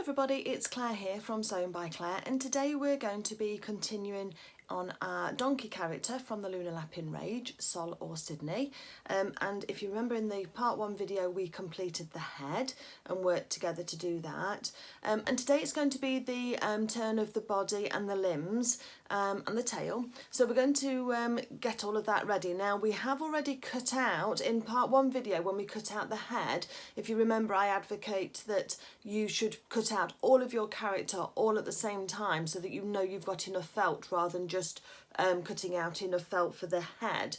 everybody, it's Claire here from Sewn by Claire, and today we're going to be continuing on our donkey character from the Lunar Lapin range, Sol or Sidney. And if you remember in the part 1 video we completed the head and worked together to do that. And today it's going to be the turn of the body and the limbs and the tail. So we're going to get all of that ready. Now we have already cut out in part 1 video when we cut out the head. If you remember, I advocate that you should cut out all of your character all at the same time so that you know you've got enough felt rather than just cutting out enough felt for the head.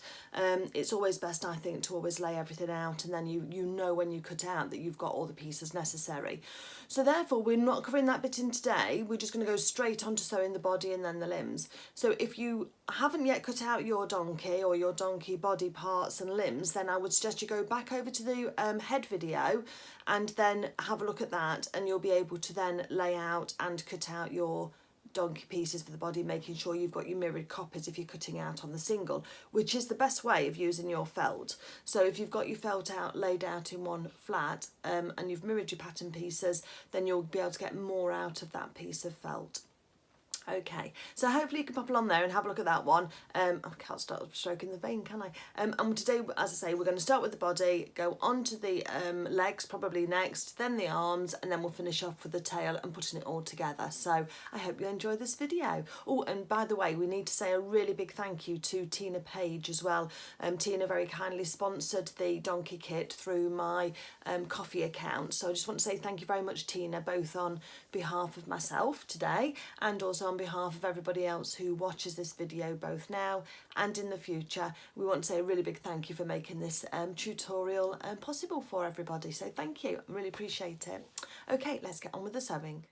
It's always best, I think, to always lay everything out, and then you know when you cut out that you've got all the pieces necessary. So therefore we're not covering that bit in today. We're just going to go straight on to sewing the body and then the limbs. So if you haven't yet cut out your donkey or your donkey body parts and limbs, then I would suggest you go back over to the head video and then have a look at that, and you'll be able to then lay out and cut out your donkey pieces for the body, making sure you've got your mirrored copies if you're cutting out on the single, which is the best way of using your felt. So if you've got your felt out laid out in one flat and you've mirrored your pattern pieces, then you'll be able to get more out of that piece of felt. Okay, so hopefully you can pop along there and have a look at that one. I can't start stroking the vein, can I? And today, as I say, we're going to start with the body, go on to the legs probably next, then the arms, and then we'll finish off with the tail and putting it all together. So I hope you enjoy this video. Oh, and by the way, we need to say a really big thank you to Tina Page as well. Tina very kindly sponsored the donkey kit through my coffee account. So I just want to say thank you very much, Tina, both on behalf of myself today and also on behalf of everybody else who watches this video both now and in the future. We want to say a really big thank you for making this tutorial possible for everybody. So thank you, I really appreciate it. Okay, let's get on with the sewing.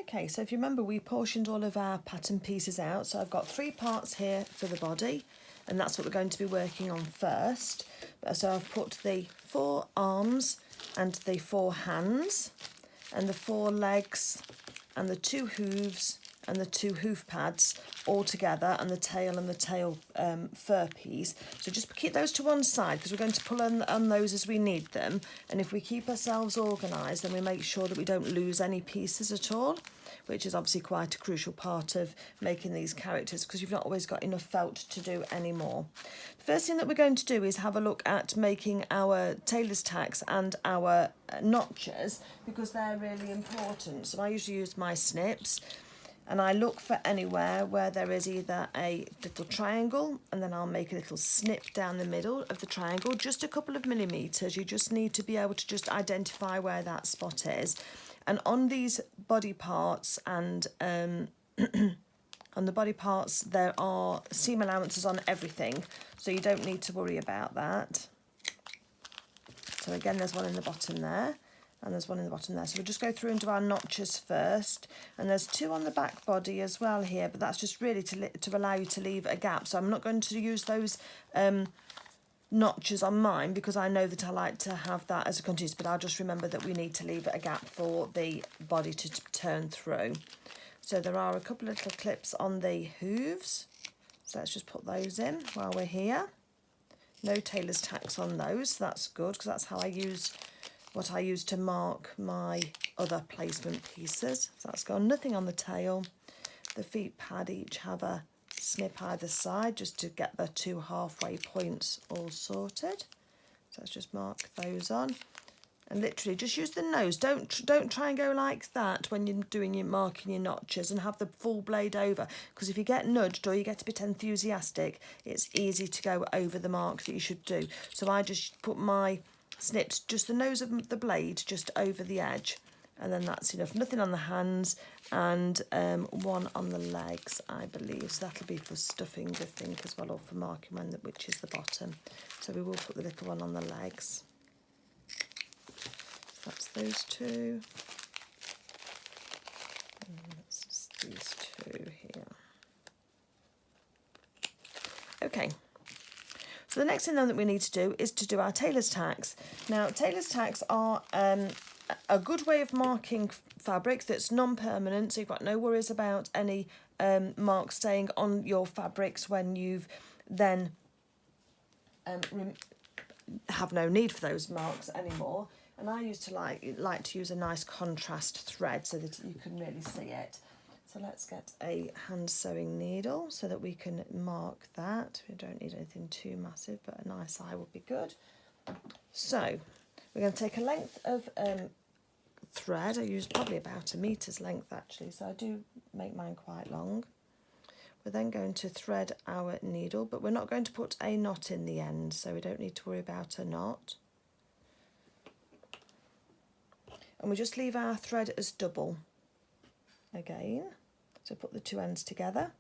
Okay, so if you remember, we portioned all of our pattern pieces out. So I've got 3 parts here for the body, and that's what we're going to be working on first. So I've put the 4 arms and the 4 hands and the 4 legs and the 2 hooves and the 2 hoof pads all together, and the tail fur piece. So just keep those to one side because we're going to pull on those as we need them, and if we keep ourselves organised then we make sure that we don't lose any pieces at all, which is obviously quite a crucial part of making these characters because you've not always got enough felt to do any more. The first thing that we're going to do is have a look at making our tailor's tacks and our notches, because they're really important. So I usually use my snips, and I look for anywhere where there is either a little triangle, and then I'll make a little snip down the middle of the triangle, just a couple of millimetres. You just need to be able to just identify where that spot is. And on these body parts and on the body parts, there are seam allowances on everything, so you don't need to worry about that. So again, there's one in the bottom there, and there's one in the bottom there. So we'll just go through and do our notches first, and there's 2 on the back body as well here, but that's just really to allow you to leave a gap. So I'm not going to use those notches on mine because I know that I like to have that as a continuous, but I'll just remember that we need to leave a gap for the body to turn through. So there are a couple of little clips on the hooves, so let's just put those in while we're here. No tailor's tacks on those, so that's good because that's how I use what I use to mark my other placement pieces. So that's gone. Nothing on the tail. The feet pad each have a snip either side just to get the 2 halfway points all sorted. So let's just mark those on, and literally just use the nose. Don't try and go like that when you're doing your marking your notches, and have the full blade over, because if you get nudged or you get a bit enthusiastic, it's easy to go over the mark that you should do. So I just put my snips, just the nose of the blade just over the edge, and then that's enough. Nothing on the hands, and 1 on the legs, I believe. So that'll be for stuffing, I think, as well, or for marking when which is the bottom. So we will put the little one on the legs. That's those 2. And that's just these 2 here. Okay. So the next thing then that we need to do is to do our tailor's tacks. Now, tailor's tacks are a good way of marking fabric that's non-permanent, so you've got no worries about any marks staying on your fabrics when you've then have no need for those marks anymore. And I used to like to use a nice contrast thread so that you can really see it. So let's get a hand sewing needle so that we can mark that. We don't need anything too massive, but a nice eye would be good. So we're going to take a length of thread. I use probably about a meter's length actually, so I do make mine quite long. We're then going to thread our needle, but we're not going to put a knot in the end, so we don't need to worry about a knot. And we just leave our thread as double again. So put the two ends together.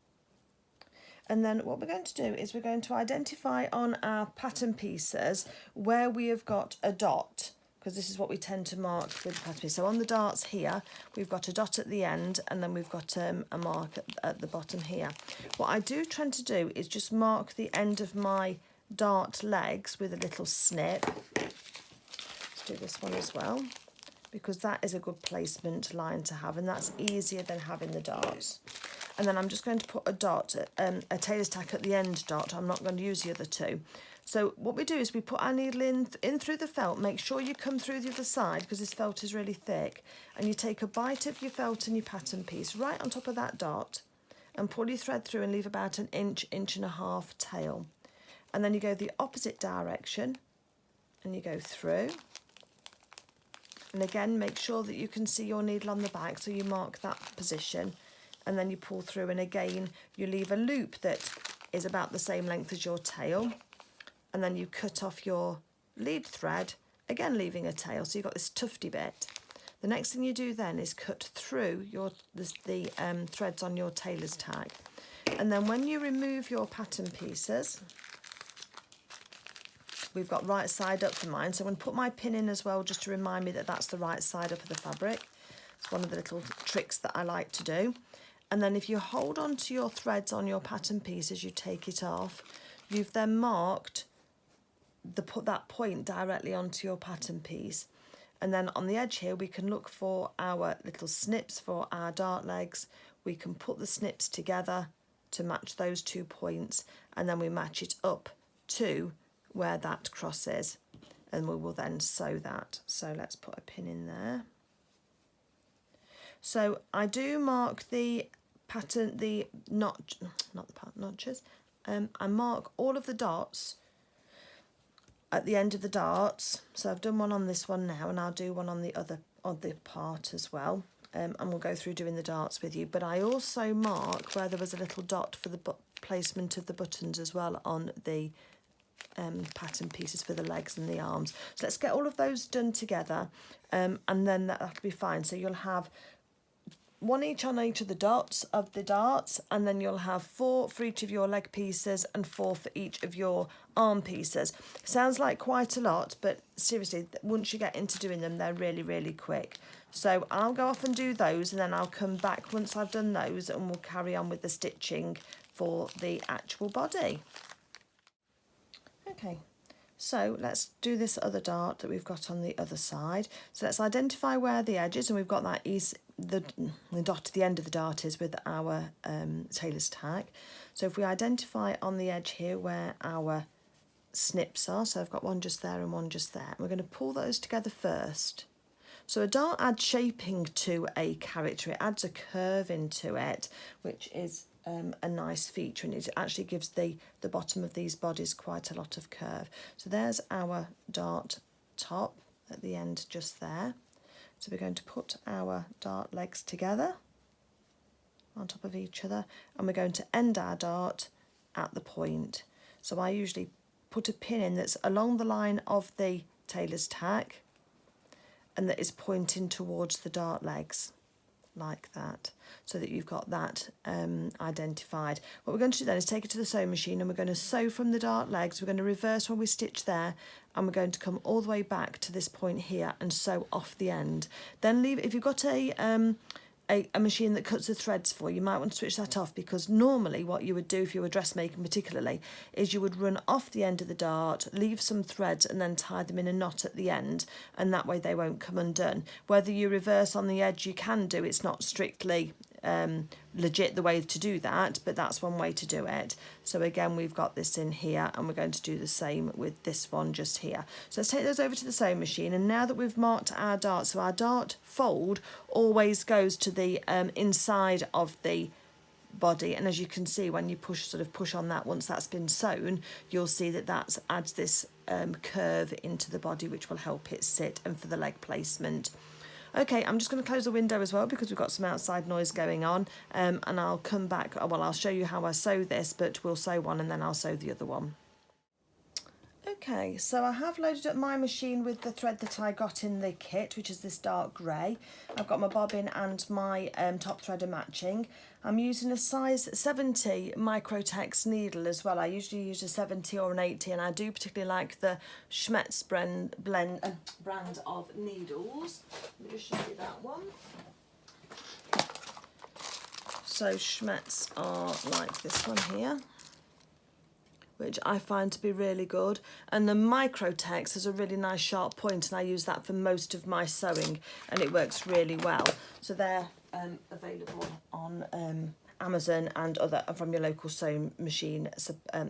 And then what we're going to do is we're going to identify on our pattern pieces where we have got a dot, because this is what we tend to mark with the pattern piece. So on the darts here, we've got a dot at the end, and then we've got a mark at the bottom here. What I do tend to do is just mark the end of my dart legs with a little snip. Let's do this one as well, because that is a good placement line to have, and that's easier than having the darts. And then I'm just going to put a dot, a tailor's tack at the end dot. I'm not going to use the other two. So what we do is we put our needle in through the felt. Make sure you come through the other side because this felt is really thick. And you take a bite of your felt and your pattern piece right on top of that dot and pull your thread through and leave about an inch, inch and a half tail. And then you go the opposite direction and you go through. And again, make sure that you can see your needle on the back, so you mark that position. And then you pull through, and again you leave a loop that is about the same length as your tail, and then you cut off your lead thread, again leaving a tail, so you've got this tufty bit. The next thing you do then is cut through the threads on your tailor's tack, and then when you remove your pattern pieces, we've got right side up for mine, so I'm going to put my pin in as well just to remind me that that's the right side up of the fabric. It's one of the little tricks that I like to do. And then if you hold on to your threads on your pattern piece as you take it off, you've then marked that point directly onto your pattern piece. And then on the edge here, we can look for our little snips for our dart legs. We can put the snips together to match those 2 points, and then we match it up to where that cross is, and we will then sew that. So let's put a pin in there. So I do mark the pattern, the notch, not the notches. I mark all of the dots at the end of the darts. So I've done one on this one now, and I'll do one on the other part as well. And we'll go through doing the darts with you. But I also mark where there was a little dot for the placement of the buttons as well on the pattern pieces for the legs and the arms. So let's get all of those done together, and then that'll be fine. So you'll have one each on each of the dots of the darts, and then you'll have 4 for each of your leg pieces and 4 for each of your arm pieces. Sounds like quite a lot, but seriously, once you get into doing them, they're really, really quick. So I'll go off and do those, and then I'll come back once I've done those, and we'll carry on with the stitching for the actual body. Okay, so let's do this other dart that we've got on the other side. So let's identify where the edge is, and we've got that the dot at the end of the dart is with our tailor's tack. So if we identify on the edge here where our snips are, so I've got one just there and one just there, we're going to pull those together first. So a dart adds shaping to a character, it adds a curve into it, which is a nice feature, and it actually gives the bottom of these bodies quite a lot of curve. So there's our dart top at the end just there. So we're going to put our dart legs together on top of each other, and we're going to end our dart at the point. So I usually put a pin in that's along the line of the tailor's tack and that is pointing towards the dart legs, like that, so that you've got that identified. What we're going to do then is take it to the sewing machine, and we're going to sew from the dart legs. We're going to reverse when we stitch there, and we're going to come all the way back to this point here and sew off the end. Then leave, if you've got a machine that cuts the threads for you, might want to switch that off, because normally what you would do if you were dressmaking particularly is you would run off the end of the dart, leave some threads and then tie them in a knot at the end, and that way they won't come undone. Whether you reverse on the edge, you can do, it's not strictly legit the way to do that, but that's one way to do it. So again, we've got this in here, and we're going to do the same with this one just here. So let's take those over to the sewing machine, and now that we've marked our dart, so our dart fold always goes to the inside of the body, and as you can see, when you sort of push on that, once that's been sewn, you'll see that that adds this curve into the body, which will help it sit, and for the leg placement. Okay, I'm just going to close the window as well because we've got some outside noise going on, and I'll come back. Well, I'll show you how I sew this, but we'll sew one and then I'll sew the other one. Okay, so I have loaded up my machine with the thread that I got in the kit, which is this dark grey. I've got my bobbin and my top thread are matching. I'm using a size 70 Microtex needle as well. I usually use a 70 or an 80, and I do particularly like the Schmetz brand of needles. Let me just show you that one. So Schmetz are like this one here, which I find to be really good, and the Microtex has a really nice sharp point, and I use that for most of my sewing, and it works really well. So they're available on Amazon and from your local sewing machine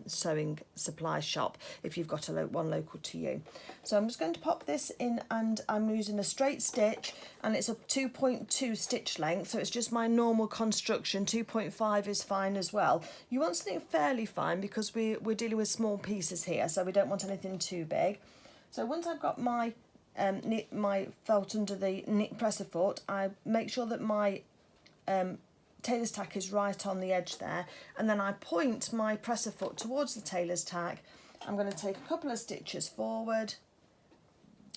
sewing supply shop if you've got one local to you. So I'm just going to pop this in, and I'm using a straight stitch, and it's a 2.2 stitch length, so it's just my normal construction. 2.5 is fine as well. You want something fairly fine because we're dealing with small pieces here, so we don't want anything too big. So once I've got my my felt under the knit presser foot, I make sure that my tailor's tack is right on the edge there, and then I point my presser foot towards the tailor's tack. I'm going to take a couple of stitches forward,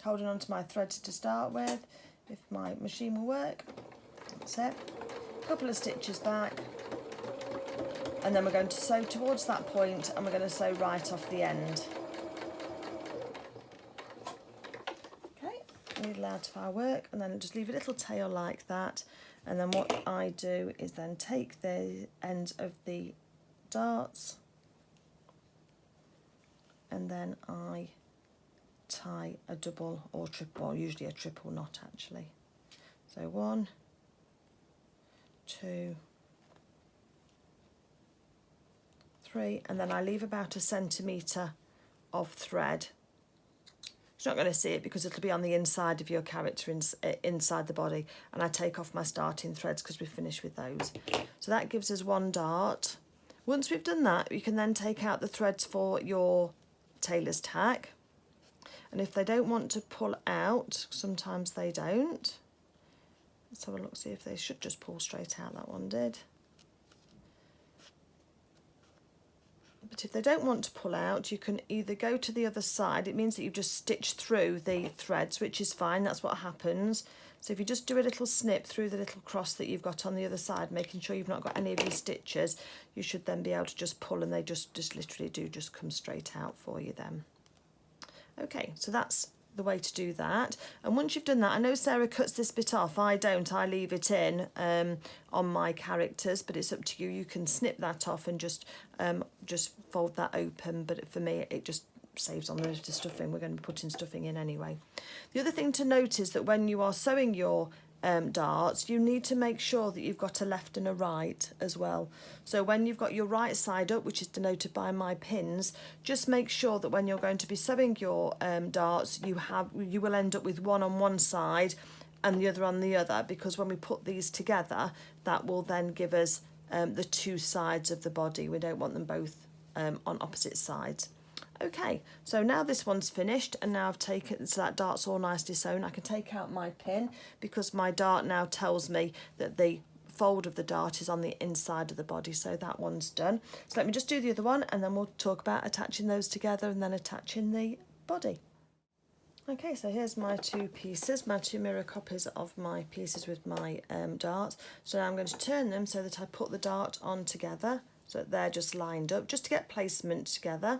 holding on to my threads to start with, if my machine will work. That's it. A couple of stitches back, and then we're going to sew towards that point, and we're going to sew right off the end. Needle out of our work, and then just leave a little tail like that, and then what I do is then take the ends of the darts, and then I tie a double or triple, or usually a triple knot actually. So 1, 2, 3, and then I leave about 1 centimetre of thread. You're not going to see it because it'll be on the inside of your character, inside the body, and I take off my starting threads because we've finished with those. So that gives us 1 dart. Once we've done that, you can then take out the threads for your tailor's tack, and if they don't want to pull out, sometimes they don't. Let's have a look, see if they should just pull straight out. That one did. But if they don't want to pull out, you can either go to the other side. It means that you've just stitched through the threads, which is fine. That's what happens. So if you just do a little snip through the little cross that you've got on the other side, making sure you've not got any of your stitches, you should then be able to just pull, and they just literally do just come straight out for you then. Okay, so that's the way to do that. And once you've done that, I know Sarah cuts this bit off, I don't, I leave it in on my characters, but it's up to you. You can snip that off and just fold that open, but for me it just saves on the stuffing. We're going to be putting stuffing in anyway. The other thing to note is that when you are sewing your darts, you need to make sure that you've got a left and a right as well. So when you've got your right side up, which is denoted by my pins, just make sure that when you're going to be sewing your darts, you will end up with one on one side and the other on the other, because when we put these together, that will then give us the 2 sides of the body. We don't want them both on opposite sides. Okay, so now this one's finished, and now I've taken, so that dart's all nicely sewn. I can take out my pin because my dart now tells me that the fold of the dart is on the inside of the body, so that one's done. So let me just do the other one, and then we'll talk about attaching those together and then attaching the body. Okay, so here's my 2 pieces, my 2 mirror copies of my pieces with my darts. So now I'm going to turn them so that I put the dart on together, so that they're just lined up, just to get placement together.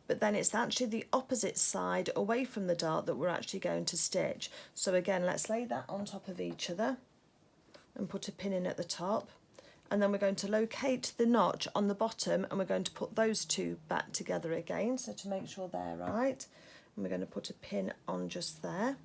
But then it's actually the opposite side away from the dart that we're actually going to stitch. So again, let's lay that on top of each other and put a pin in at the top. And then we're going to locate the notch on the bottom, and we're going to put those 2 back together again, so to make sure they're right. And we're going to put a pin on just there.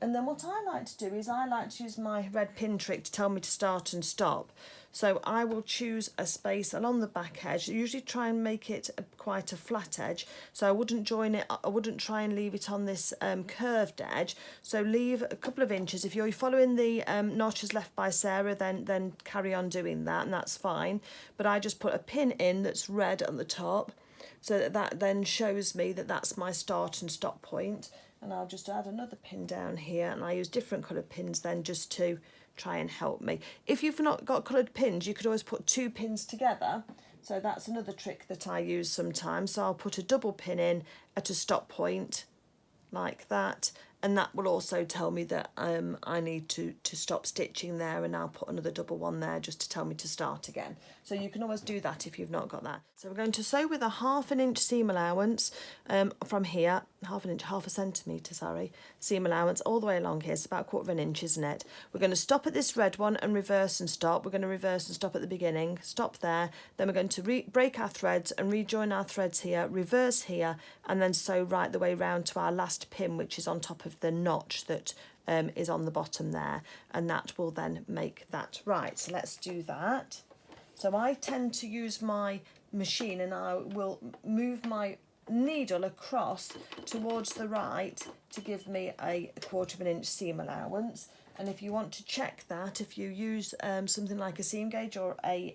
And then what I like to do is I like to use my red pin trick to tell me to start and stop. So I will choose a space along the back edge. I usually try and make it quite a flat edge. So I wouldn't join it, I wouldn't try and leave it on this curved edge. So leave a couple of inches. If you're following the notches left by Sarah, then carry on doing that, and that's fine. But I just put a pin in that's red at the top, so that then shows me that that's my start and stop point. And I'll just add another pin down here, and I use different coloured pins then just to try and help me. If you've not got coloured pins, you could always put 2 pins together. So that's another trick that I use sometimes. So I'll put a double pin in at a stop point like that, and that will also tell me that I need to stop stitching there, and I'll put another double one there just to tell me to start again. So you can always do that if you've not got that. So we're going to sew with a 1/2 inch seam allowance from here, half a centimetre, sorry, seam allowance all the way along here. It's about 1/4 inch, isn't it? We're going to stop at this red one and reverse and stop. We're going to reverse and stop at the beginning, stop there. Then we're going to break our threads and rejoin our threads here, reverse here, and then sew right the way round to our last pin, which is on top of the notch that is on the bottom there, and that will then make that right. So let's do that. So I tend to use my machine, and I will move my needle across towards the right to give me a 1/4 inch seam allowance. And if you want to check that, if you use something like a seam gauge or a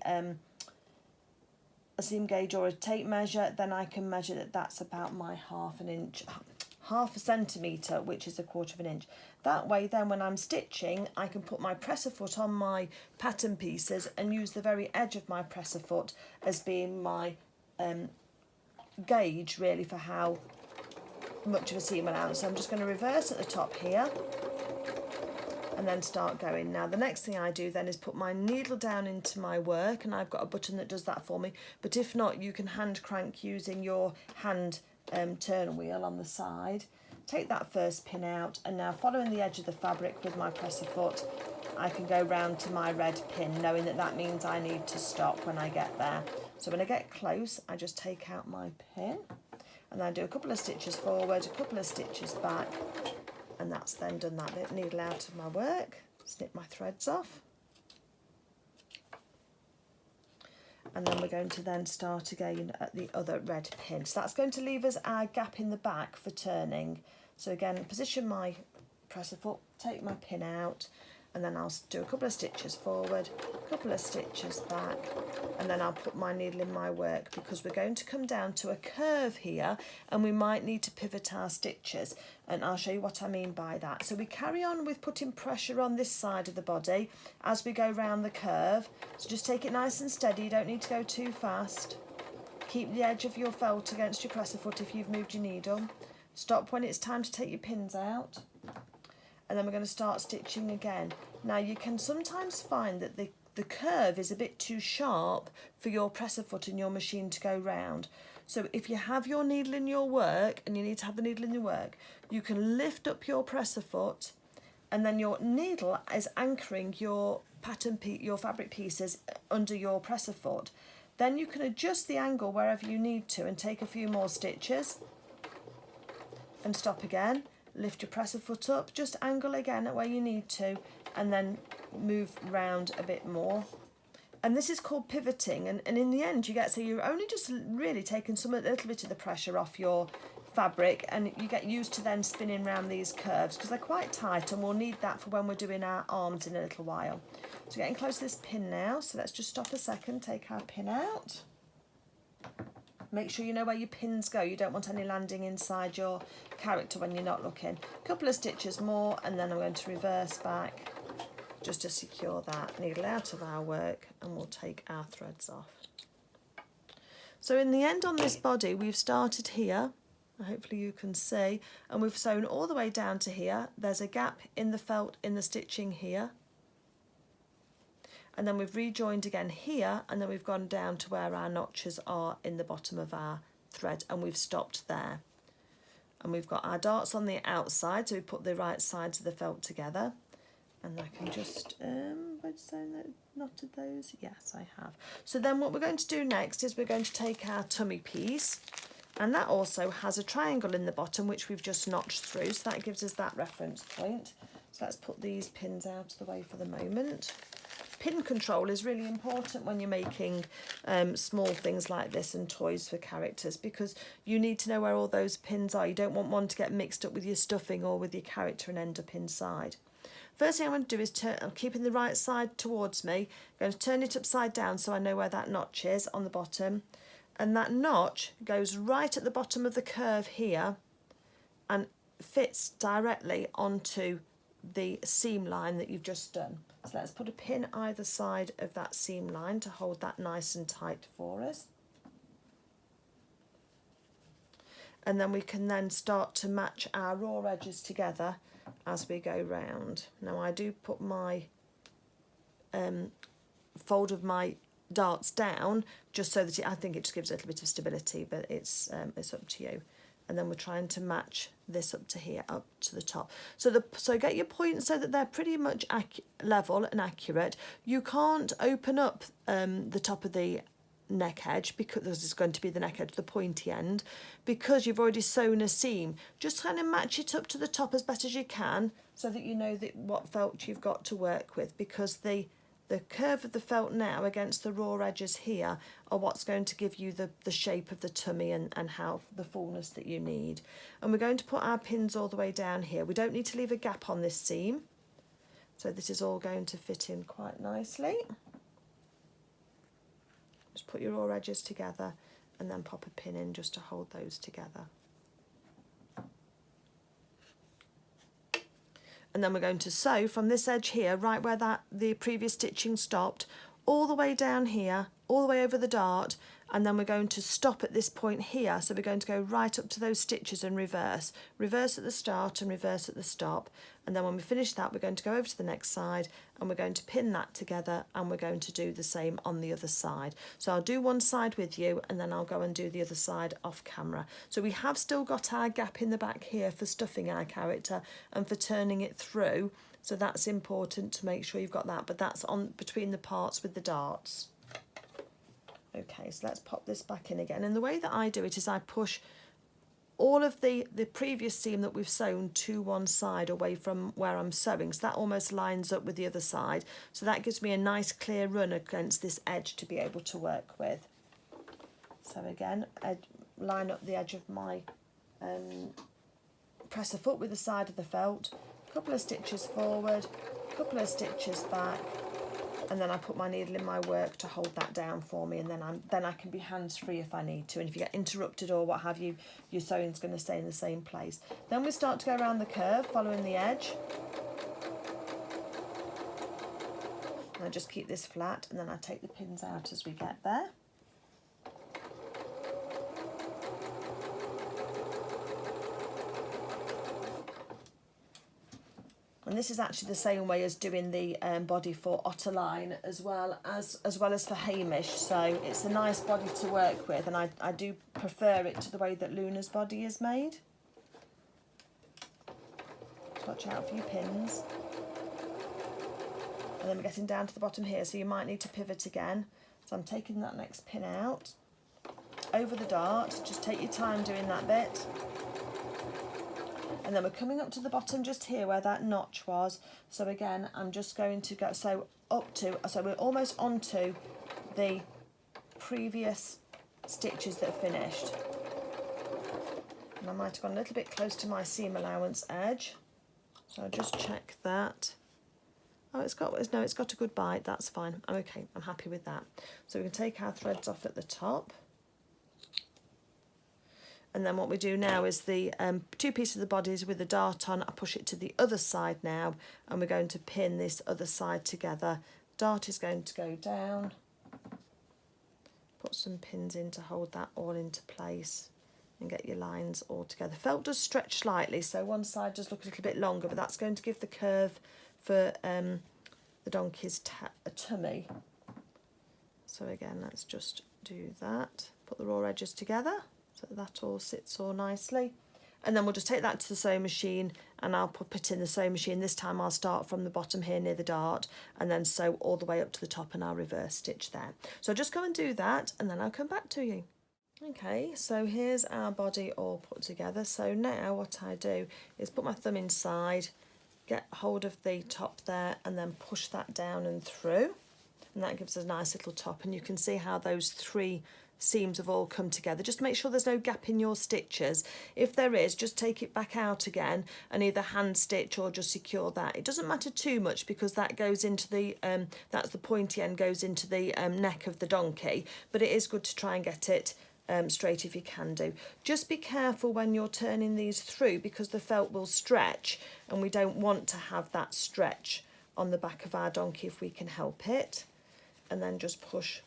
seam gauge or a tape measure, then I can measure that that's about my 1/2 centimetre, which is a 1/4 inch. That way then when I'm stitching, I can put my presser foot on my pattern pieces and use the very edge of my presser foot as being my gauge really for how much of a seam allowance. So I'm just going to reverse at the top here and then start going. Now the next thing I do then is put my needle down into my work, and I've got a button that does that for me, but if not, you can hand crank using your hand turn wheel on the side. Take that first pin out, and now following the edge of the fabric with my presser foot, I can go round to my red pin, knowing that that means I need to stop when I get there. So when I get close, I just take out my pin, and I do a couple of stitches forward, a couple of stitches back, and that's then done that bit. Needle out of my work, snip my threads off, and then we're going to then start again at the other red pin. So that's going to leave us our gap in the back for turning. So again, position my presser foot, take my pin out, and then I'll do a couple of stitches forward, a couple of stitches back, and then I'll put my needle in my work, because we're going to come down to a curve here and we might need to pivot our stitches, and I'll show you what I mean by that. So we carry on with putting pressure on this side of the body as we go round the curve. So just take it nice and steady, you don't need to go too fast. Keep the edge of your felt against your presser foot if you've moved your needle. Stop when it's time to take your pins out, and then we're going to start stitching again. Now you can sometimes find that the curve is a bit too sharp for your presser foot and your machine to go round. So if you have your needle in your work, and you need to have the needle in your work, you can lift up your presser foot, and then your needle is anchoring your your fabric pieces under your presser foot. Then you can adjust the angle wherever you need to and take a few more stitches and stop again. Lift your presser foot up, just angle again at where you need to, and then move round a bit more. And this is called pivoting, and in the end you get, so you're only just really taking a little bit of the pressure off your fabric, and you get used to then spinning around these curves because they're quite tight, and we'll need that for when we're doing our arms in a little while. So getting close to this pin now, so let's just stop a second, take our pin out. Make sure you know where your pins go. You don't want any landing inside your character when you're not looking. A couple of stitches more, and then I'm going to reverse back just to secure that. Needle out of our work, and we'll take our threads off. So in the end on this body, we've started here, hopefully you can see, and we've sewn all the way down to here. There's a gap in the felt in the stitching here, and then we've rejoined again here, and then we've gone down to where our notches are in the bottom of our thread, and we've stopped there. And we've got our darts on the outside, so we put the right sides of the felt together. And I can just, knotted those? Yes, I have. So then what we're going to do next is we're going to take our tummy piece, And that also has a triangle in the bottom, which we've just notched through, so that gives us that reference point. So let's put these pins out of the way for the moment. Pin control is really important when you're making small things like this and toys for characters, because you need to know where all those pins are. You don't want one to get mixed up with your stuffing or with your character and end up inside. First thing I'm going to do is I'm keeping the right side towards me. I'm going to turn it upside down so I know where that notch is on the bottom. And that notch goes right at the bottom of the curve here and fits directly onto the seam line that you've just done. So let's put a pin either side of that seam line to hold that nice and tight for us. And then we can then start to match our raw edges together as we go round. Now I do put my fold of my darts down just so that I think it just gives a little bit of stability, but it's up to you. And then we're trying to match this up to here, up to the top. So get your points so that they're pretty much level and accurate. You can't open up the top of the neck edge because this is going to be the neck edge, the pointy end, because you've already sewn a seam. Just kind of match it up to the top as best as you can so that you know that what felt you've got to work with, because the curve of the felt now against the raw edges here are what's going to give you the shape of the tummy and how the fullness that you need. And we're going to put our pins all the way down here. We don't need to leave a gap on this seam. So this is all going to fit in quite nicely. Just put your raw edges together and then pop a pin in just to hold those together. And then we're going to sew from this edge here, right where the previous stitching stopped, all the way down here, all the way over the dart, and then we're going to stop at this point here. So we're going to go right up to those stitches and reverse. Reverse at the start and reverse at the stop. And then when we finish that, we're going to go over to the next side and we're going to pin that together, and we're going to do the same on the other side. So I'll do one side with you and then I'll go and do the other side off camera. So we have still got our gap in the back here for stuffing our character and for turning it through. So that's important to make sure you've got that, but that's on between the parts with the darts. Okay, so let's pop this back in again. And the way that I do it is I push all of the previous seam that we've sewn to one side away from where I'm sewing. So that almost lines up with the other side. So that gives me a nice clear run against this edge to be able to work with. So again, line up the edge of my presser foot with the side of the felt, a couple of stitches forward, a couple of stitches back, and then I put my needle in my work to hold that down for me, and then I can be hands-free if I need to. And if you get interrupted or what have you, your sewing's going to stay in the same place. Then we start to go around the curve, following the edge. And I just keep this flat, and then I take the pins out as we get there. And this is actually the same way as doing the body for Otterline as well as for Hamish. So it's a nice body to work with, and I do prefer it to the way that Luna's body is made. So watch out for your pins. And then we're getting down to the bottom here, so you might need to pivot again. So I'm taking that next pin out, over the dart, just take your time doing that bit. And then we're coming up to the bottom just here where that notch was. So again, I'm just going to go, so we're almost onto the previous stitches that are finished. And I might have gone a little bit close to my seam allowance edge. So I'll just check that. Oh, it's got a good bite, that's fine. I'm okay, I'm happy with that. So we can take our threads off at the top. And then what we do now is the two pieces of the bodies with the dart on, I push it to the other side now, and we're going to pin this other side together. Dart is going to go down. Put some pins in to hold that all into place and get your lines all together. Felt does stretch slightly, so one side does look a little bit longer, but that's going to give the curve for the donkey's tummy. So again, let's just do that. Put the raw edges together. So that all sits all nicely. And then we'll just take that to the sewing machine and I'll put it in the sewing machine. This time I'll start from the bottom here near the dart and then sew all the way up to the top, and I'll reverse stitch there. So just go and do that and then I'll come back to you. Okay, so here's our body all put together. So now what I do is put my thumb inside, get hold of the top there, and then push that down and through. And that gives us a nice little top, and you can see how those three seams have all come together. Just make sure there's no gap in your stitches. If there is, just take it back out again and either hand stitch or just secure that. It doesn't matter too much because that goes into the that's the pointy end goes into the neck of the donkey, but it is good to try and get it straight if you can do. Just be careful when you're turning these through because the felt will stretch, and we don't want to have that stretch on the back of our donkey if we can help it. And then just push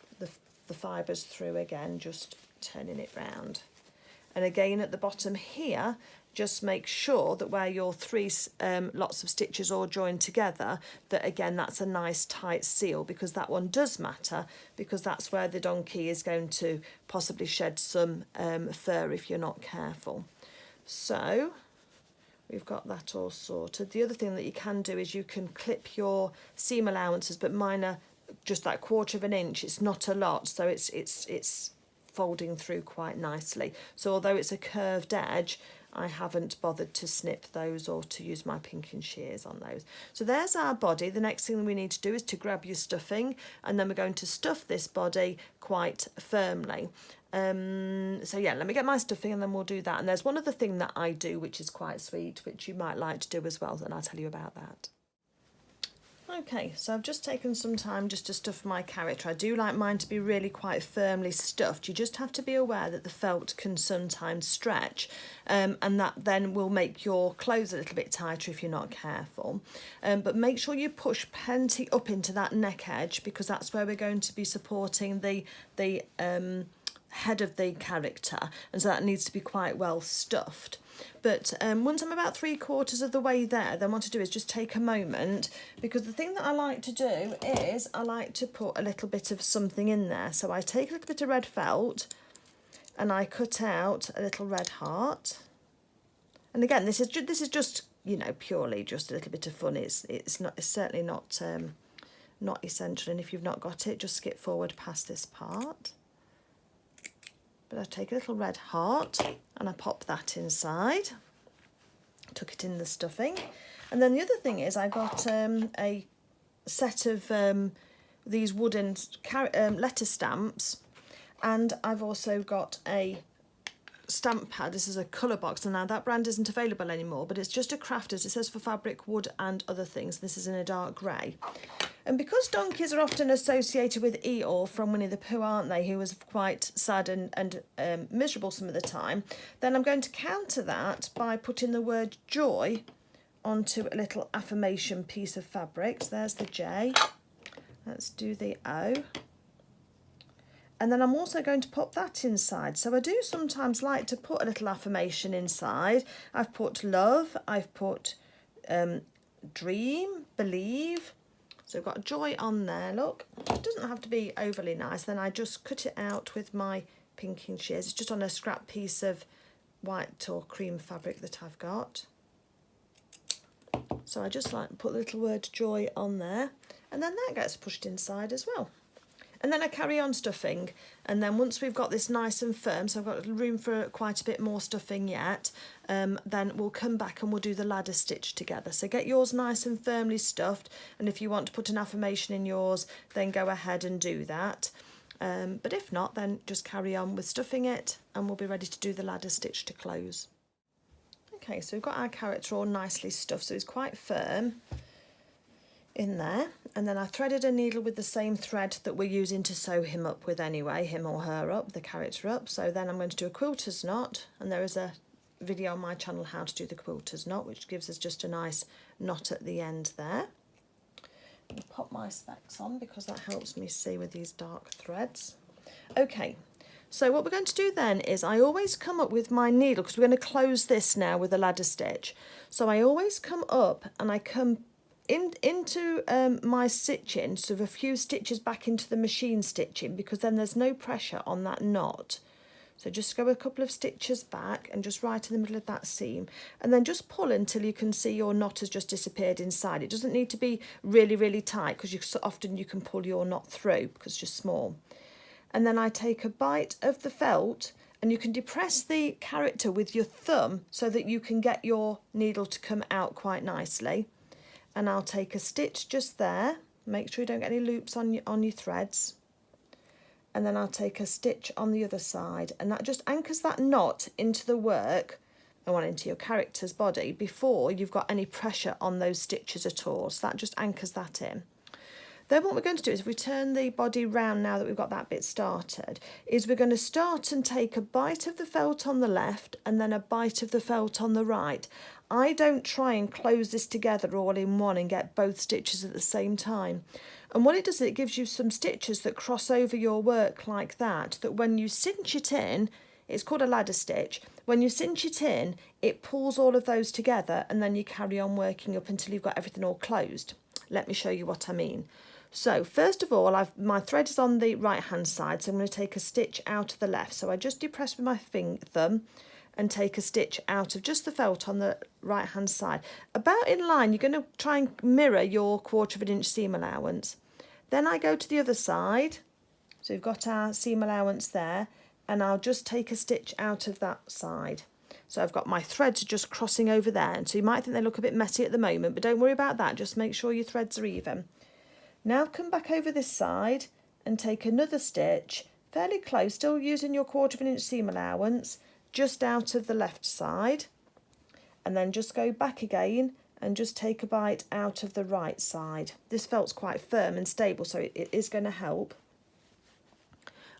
the fibres through again, just turning it round. And again at the bottom here, just make sure that where your three lots of stitches all joined together, that again that's a nice tight seal, because that one does matter, because that's where the donkey is going to possibly shed some fur if you're not careful. So we've got that all sorted. The other thing that you can do is you can clip your seam allowances, but mine are just that 1/4 of an inch. It's not a lot, so it's folding through quite nicely. So although it's a curved edge, I haven't bothered to snip those or to use my pinking shears on those. So there's our body. The next thing we need to do is to grab your stuffing, and then we're going to stuff this body quite firmly. So yeah, let me get my stuffing and then we'll do that. And there's one other thing that I do which is quite sweet, which you might like to do as well, and I'll tell you about that. Okay, so I've just taken some time just to stuff my character. I do like mine to be really quite firmly stuffed. You just have to be aware that the felt can sometimes stretch, and that then will make your clothes a little bit tighter if you're not careful. But make sure you push plenty up into that neck edge, because that's where we're going to be supporting the head of the character, and so that needs to be quite well stuffed. But once I'm about 3/4 of the way there, then what to do is just take a moment, because the thing that I like to do is I like to put a little bit of something in there. So I take a little bit of red felt and I cut out a little red heart. And again, this is just, you know, purely just a little bit of fun. It's certainly not essential, and if you've not got it, just skip forward past this part. But I take a little red heart and I pop that inside, tuck it in the stuffing. And then the other thing is I got a set of these wooden letter stamps, and I've also got a stamp pad. This is a colour box, and now that brand isn't available anymore, but it's just a Crafters. It says for fabric, wood and other things. This is in a dark grey. And because donkeys are often associated with Eeyore from Winnie the Pooh, aren't they, who was quite sad and miserable some of the time, then I'm going to counter that by putting the word joy onto a little affirmation piece of fabric. So there's the J. Let's do the O. And then I'm also going to pop that inside. So I do sometimes like to put a little affirmation inside. I've put love, I've put dream, believe. So I've got joy on there, look. It doesn't have to be overly nice. Then I just cut it out with my pinking shears. It's just on a scrap piece of white or cream fabric that I've got. So I just like to put the little word joy on there, and then that gets pushed inside as well. And then I carry on stuffing, and then once we've got this nice and firm, so I've got room for quite a bit more stuffing yet, then we'll come back and we'll do the ladder stitch together. So get yours nice and firmly stuffed, and if you want to put an affirmation in yours, then go ahead and do that. But if not, then just carry on with stuffing it, and we'll be ready to do the ladder stitch to close. Okay, so we've got our character all nicely stuffed, so it's quite firm in there, and then I threaded a needle with the same thread that we're using to sew him up with anyway, him or her up, the character up. So then I'm going to do a quilter's knot, and there is a video on my channel how to do the quilter's knot, which gives us just a nice knot at the end there. I'll pop my specs on because that helps me see with these dark threads. Okay, so what we're going to do then is I always come up with my needle, because we're going to close this now with a ladder stitch. So I always come up and I come into my stitching, sort of a few stitches back into the machine stitching, because then there's no pressure on that knot. So just go a couple of stitches back and just right in the middle of that seam, and then just pull until you can see your knot has just disappeared inside. It doesn't need to be really, really tight, because often you can pull your knot through because it's just small. and then I take a bite of the felt, and you can depress the character with your thumb so that you can get your needle to come out quite nicely. And I'll take a stitch just there, make sure you don't get any loops on your threads, and then I'll take a stitch on the other side, and that just anchors that knot into the work and into your character's body before you've got any pressure on those stitches at all. So that just anchors that in. Then what we're going to do is, if we turn the body round now that we've got that bit started, is we're going to start and take a bite of the felt on the left and then a bite of the felt on the right. I don't try and close this together all in one and get both stitches at the same time. And what it does is it gives you some stitches that cross over your work like that, that when you cinch it in, it's called a ladder stitch. When you cinch it in, it pulls all of those together, and then you carry on working up until you've got everything all closed. Let me show you what I mean. So first of all, my thread is on the right hand side, so I'm going to take a stitch out of the left. So I just depress with my thumb and take a stitch out of just the felt on the right hand side. About in line, you're going to try and mirror your 1/4 inch seam allowance. Then I go to the other side, so we've got our seam allowance there, and I'll just take a stitch out of that side. So I've got my threads just crossing over there, and so you might think they look a bit messy at the moment, but don't worry about that, just make sure your threads are even. Now come back over this side and take another stitch, fairly close, still using your 1/4 inch seam allowance, just out of the left side, and then just go back again and just take a bite out of the right side. This felt's quite firm and stable, so it is going to help.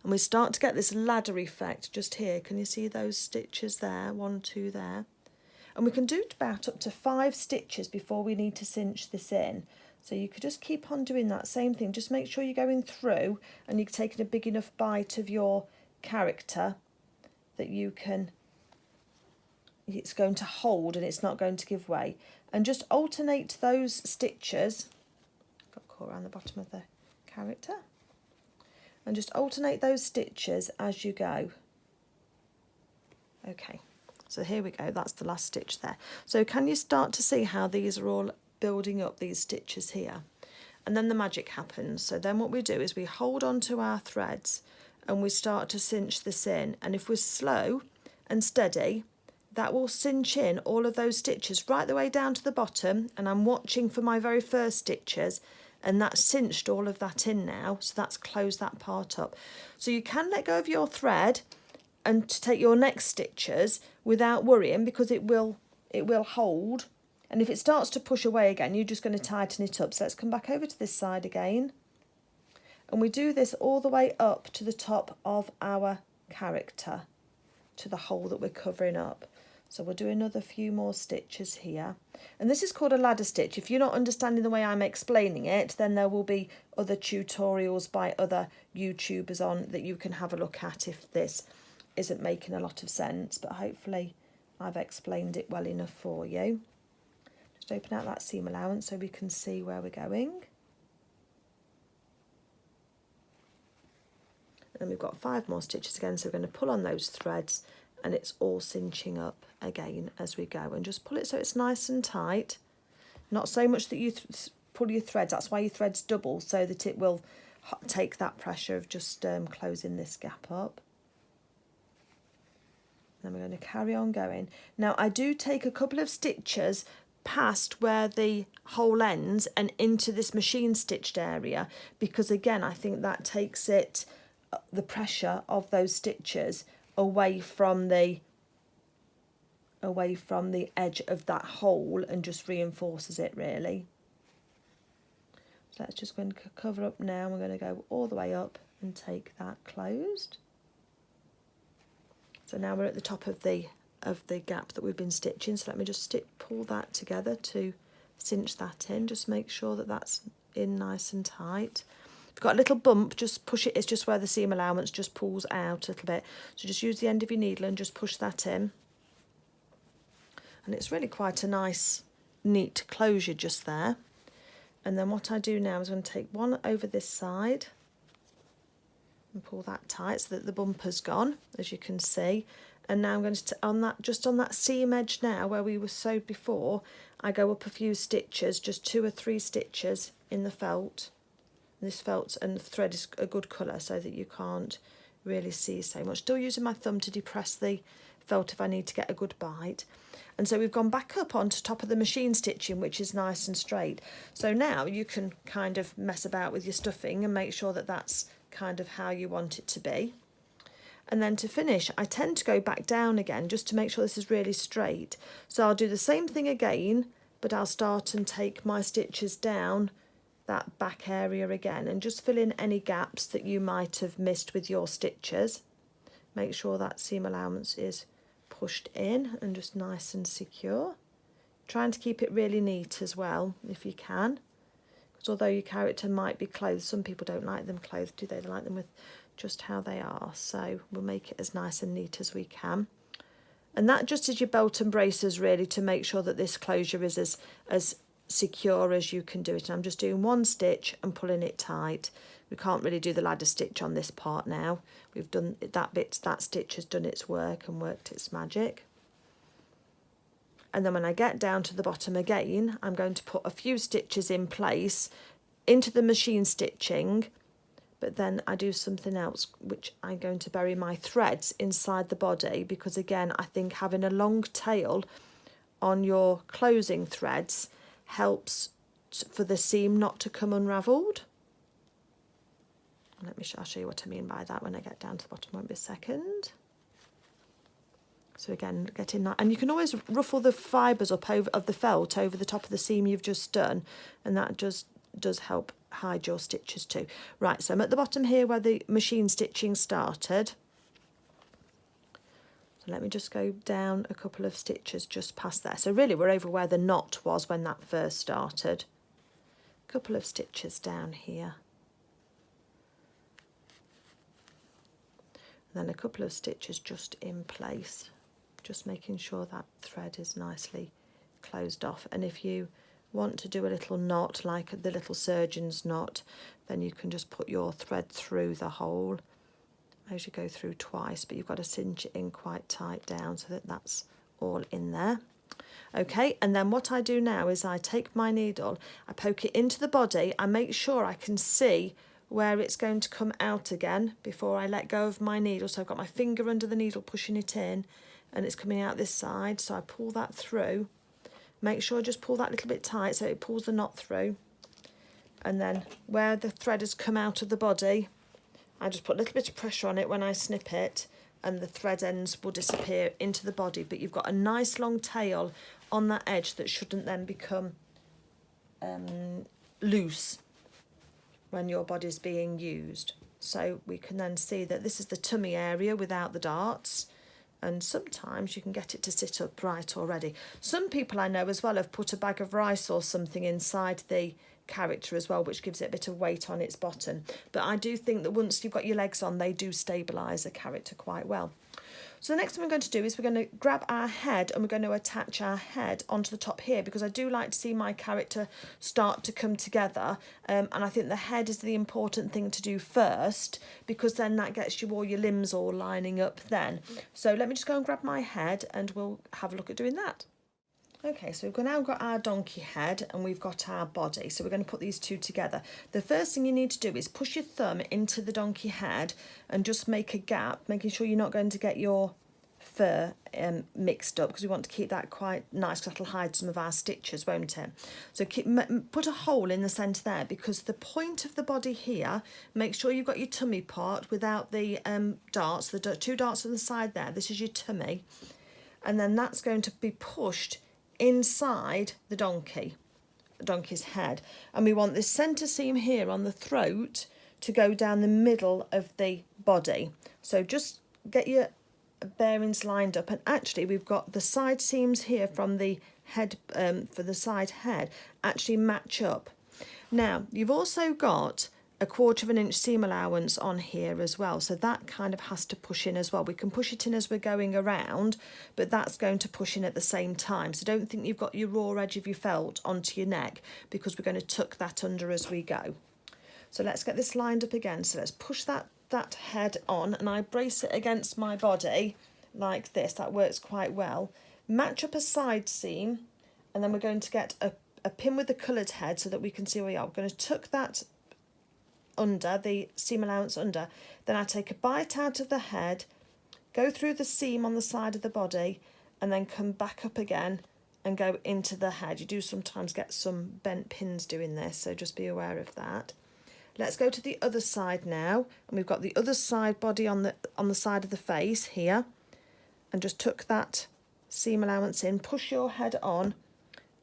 And we start to get this ladder effect just here. Can you see those stitches there? 1, 2 there. And we can do about up to 5 stitches before we need to cinch this in. So you could just keep on doing that same thing. Just make sure you're going through and you're taking a big enough bite of your character that you can, it's going to hold and it's not going to give way. And just alternate those stitches. Got caught around the bottom of the character. And just alternate those stitches as you go. Okay, so here we go, that's the last stitch there. So can you start to see how these are all building up, these stitches here? And then the magic happens. So then what we do is we hold on to our threads and we start to cinch this in. And if we're slow and steady, that will cinch in all of those stitches right the way down to the bottom. And I'm watching for my very first stitches, and that's cinched all of that in now, so that's closed that part up. So you can let go of your thread and to take your next stitches without worrying, because it will hold. And if it starts to push away again, you're just going to tighten it up. So let's come back over to this side again. And we do this all the way up to the top of our character, to the hole that we're covering up. So we'll do another few more stitches here. And this is called a ladder stitch. If you're not understanding the way I'm explaining it, then there will be other tutorials by other YouTubers on that you can have a look at if this isn't making a lot of sense. But hopefully I've explained it well enough for you. Just open out that seam allowance so we can see where we're going. And then we've got 5 more stitches again, so we're going to pull on those threads, and it's all cinching up again as we go. And just pull it so it's nice and tight. Not so much that you pull your threads, that's why your threads double, so that it will take that pressure of just closing this gap up. Then we're going to carry on going. Now I do take a couple of stitches past where the hole ends and into this machine stitched area, because again I think that takes it, the pressure of those stitches away from the edge of that hole and just reinforces it really. So let's just go and cover up now. We're going to go all the way up and take that closed. So now we're at the top of the gap that we've been stitching. So let me just pull that together to cinch that in. Just make sure that that's in nice and tight. If you've got a little bump, just push it. It's just where the seam allowance just pulls out a little bit. So just use the end of your needle and just push that in. And it's really quite a nice, neat closure just there. And then what I do now is I'm going to take one over this side and pull that tight so that the bumper's gone, as you can see. And now I'm going to, just on that seam edge now where we were sewed before, I go up a few stitches, just 2 or 3 stitches in the felt. This felt and thread is a good colour so that you can't really see so much. Still using my thumb to depress the felt if I need to get a good bite. And so we've gone back up onto top of the machine stitching, which is nice and straight. So now you can kind of mess about with your stuffing and make sure that that's kind of how you want it to be. And then to finish, I tend to go back down again just to make sure this is really straight. So I'll do the same thing again, but I'll start and take my stitches down that back area again and just fill in any gaps that you might have missed with your stitches. Make sure that seam allowance is pushed in and just nice and secure. Trying to keep it really neat as well if you can, because although your character might be clothed, some people don't like them clothed, do they? They like them with just how they are. So we'll make it as nice and neat as we can. And that just is your belt and braces really, to make sure that this closure is as secure as you can do it. And I'm just doing one stitch and pulling it tight. We can't really do the ladder stitch on this part now. We've done that bit, that stitch has done its work and worked its magic. And then when I get down to the bottom again, I'm going to put a few stitches in place into the machine stitching, but then I do something else, which I'm going to bury my threads inside the body, because again, I think having a long tail on your closing threads helps for the seam not to come unravelled. I'll show you what I mean by that when I get down to the bottom. Won't be a second. So again, getting that, and you can always ruffle the fibres up of the felt over the top of the seam you've just done, and that just does help hide your stitches too. Right, so I'm at the bottom here where the machine stitching started. So let me just go down a couple of stitches just past there. So really we're over where the knot was when that first started. A couple of stitches down here. And then a couple of stitches just in place, just making sure that thread is nicely closed off. And if you want to do a little knot like the little surgeon's knot, then you can just put your thread through the hole as you go through twice, but you've got to cinch it in quite tight down so that that's all in there. Okay, and then what I do now is I take my needle, I poke it into the body, I make sure I can see where it's going to come out again before I let go of my needle. So I've got my finger under the needle pushing it in, and it's coming out this side, so I pull that through. Make sure I just pull that little bit tight so it pulls the knot through. And then where the thread has come out of the body, I just put a little bit of pressure on it when I snip it, and the thread ends will disappear into the body. But you've got a nice long tail on that edge that shouldn't then become loose when your body's being used. So we can then see that this is the tummy area without the darts, and sometimes you can get it to sit upright already. Some people I know as well have put a bag of rice or something inside the character as well, which gives it a bit of weight on its bottom. But I do think that once you've got your legs on, they do stabilise a character quite well. So the next thing we're going to do is we're going to grab our head and we're going to attach our head onto the top here, because I do like to see my character start to come together, and I think the head is the important thing to do first, because then that gets you all your limbs all lining up then. So let me just go and grab my head and we'll have a look at doing that. Okay, so we've now got our donkey head and we've got our body, so we're going to put these two together. The first thing you need to do is push your thumb into the donkey head and just make a gap, making sure you're not going to get your fur mixed up, because we want to keep that quite nice, because that'll hide some of our stitches, won't it? So put a hole in the centre there, because the point of the body here, make sure you've got your tummy part without the darts, the two darts on the side there, this is your tummy, and then that's going to be pushed inside the donkey's head, and we want this centre seam here on the throat to go down the middle of the body. So just get your bearings lined up, and actually we've got the side seams here from the head for the side head actually match up. Now you've also got a 1/4 of an inch seam allowance on here as well, so that kind of has to push in as well. We can push it in as we're going around, but that's going to push in at the same time, so don't think you've got your raw edge of your felt onto your neck, because we're going to tuck that under as we go. So let's get this lined up again. So let's push that head on, and I brace it against my body like this. That works quite well. Match up a side seam, and then we're going to get a pin with the coloured head so that we can see where we are. We're going to tuck that under, the seam allowance under, then I take a bite out of the head, go through the seam on the side of the body, and then come back up again and go into the head. You do sometimes get some bent pins doing this, so just be aware of that. Let's go to the other side now, and we've got the other side body on the side of the face here, and just tuck that seam allowance in, push your head on,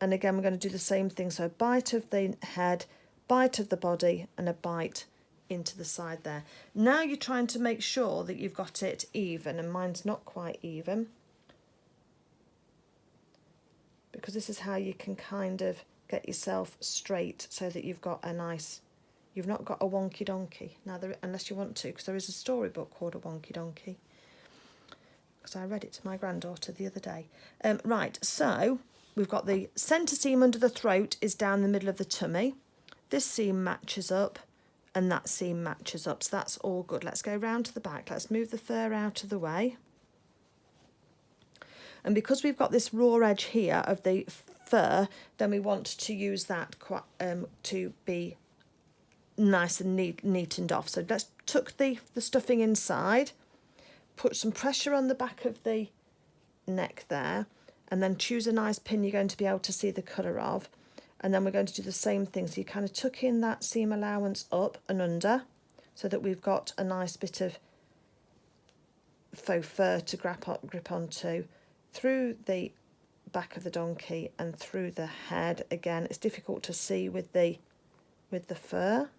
and again we're going to do the same thing. So a bite of the head, bite of the body, and a bite into the side there. Now you're trying to make sure that you've got it even, and mine's not quite even, because this is how you can kind of get yourself straight so that you've got a nice, you've not got a wonky donkey. Now, unless you want to, because there is a storybook called A Wonky Donkey, because I read it to my granddaughter the other day. Right, so we've got the centre seam under the throat is down the middle of the tummy. This seam matches up and that seam matches up, so that's all good. Let's go round to the back. Let's move the fur out of the way. And because we've got this raw edge here of the fur, then we want to use that to be nice and neatened off. So let's tuck the stuffing inside, put some pressure on the back of the neck there, and then choose a nice pin you're going to be able to see the colour of. And then we're going to do the same thing. So you kind of tuck in that seam allowance up and under so that we've got a nice bit of faux fur to grip onto, through the back of the donkey and through the head. Again, it's difficult to see with the fur,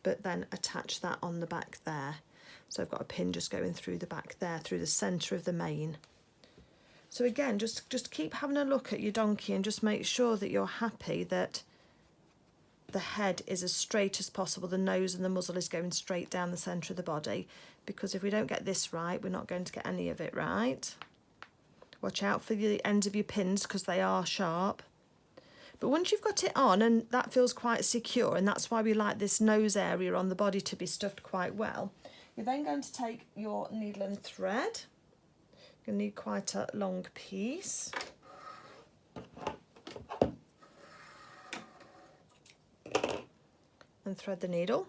but then attach that on the back there. So I've got a pin just going through the back there, through the centre of the mane. So again, just keep having a look at your donkey and just make sure that you're happy that the head is as straight as possible, the nose and the muzzle is going straight down the centre of the body, because if we don't get this right, we're not going to get any of it right. Watch out for the ends of your pins because they are sharp. But once you've got it on, and that feels quite secure, and that's why we like this nose area on the body to be stuffed quite well, you're then going to take your needle and thread. You'll need quite a long piece. And thread the needle,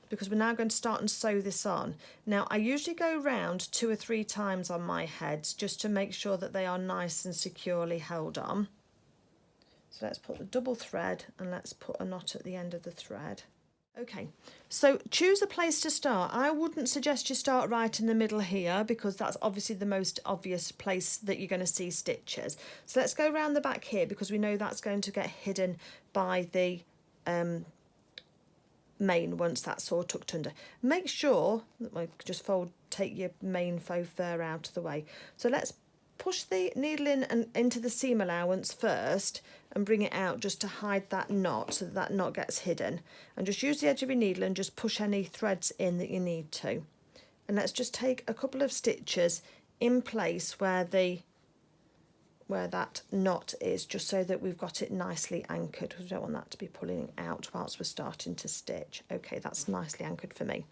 because we're now going to start and sew this on. Now, I usually go round 2 or 3 times on my heads just to make sure that they are nice and securely held on. So let's put the double thread and let's put a knot at the end of the thread. Okay, so choose a place to start. I wouldn't suggest you start right in the middle here, because that's obviously the most obvious place that you're going to see stitches. So let's go around the back here, because we know that's going to get hidden by the mane once that's all tucked under. Make sure that take your main faux fur out of the way. So let's push the needle in and into the seam allowance first and bring it out just to hide that knot, so that knot gets hidden. And just use the edge of your needle and just push any threads in that you need to. And let's just take a couple of stitches in place where that knot is, just so that we've got it nicely anchored. We don't want that to be pulling out whilst we're starting to stitch. Okay, that's nicely anchored for me.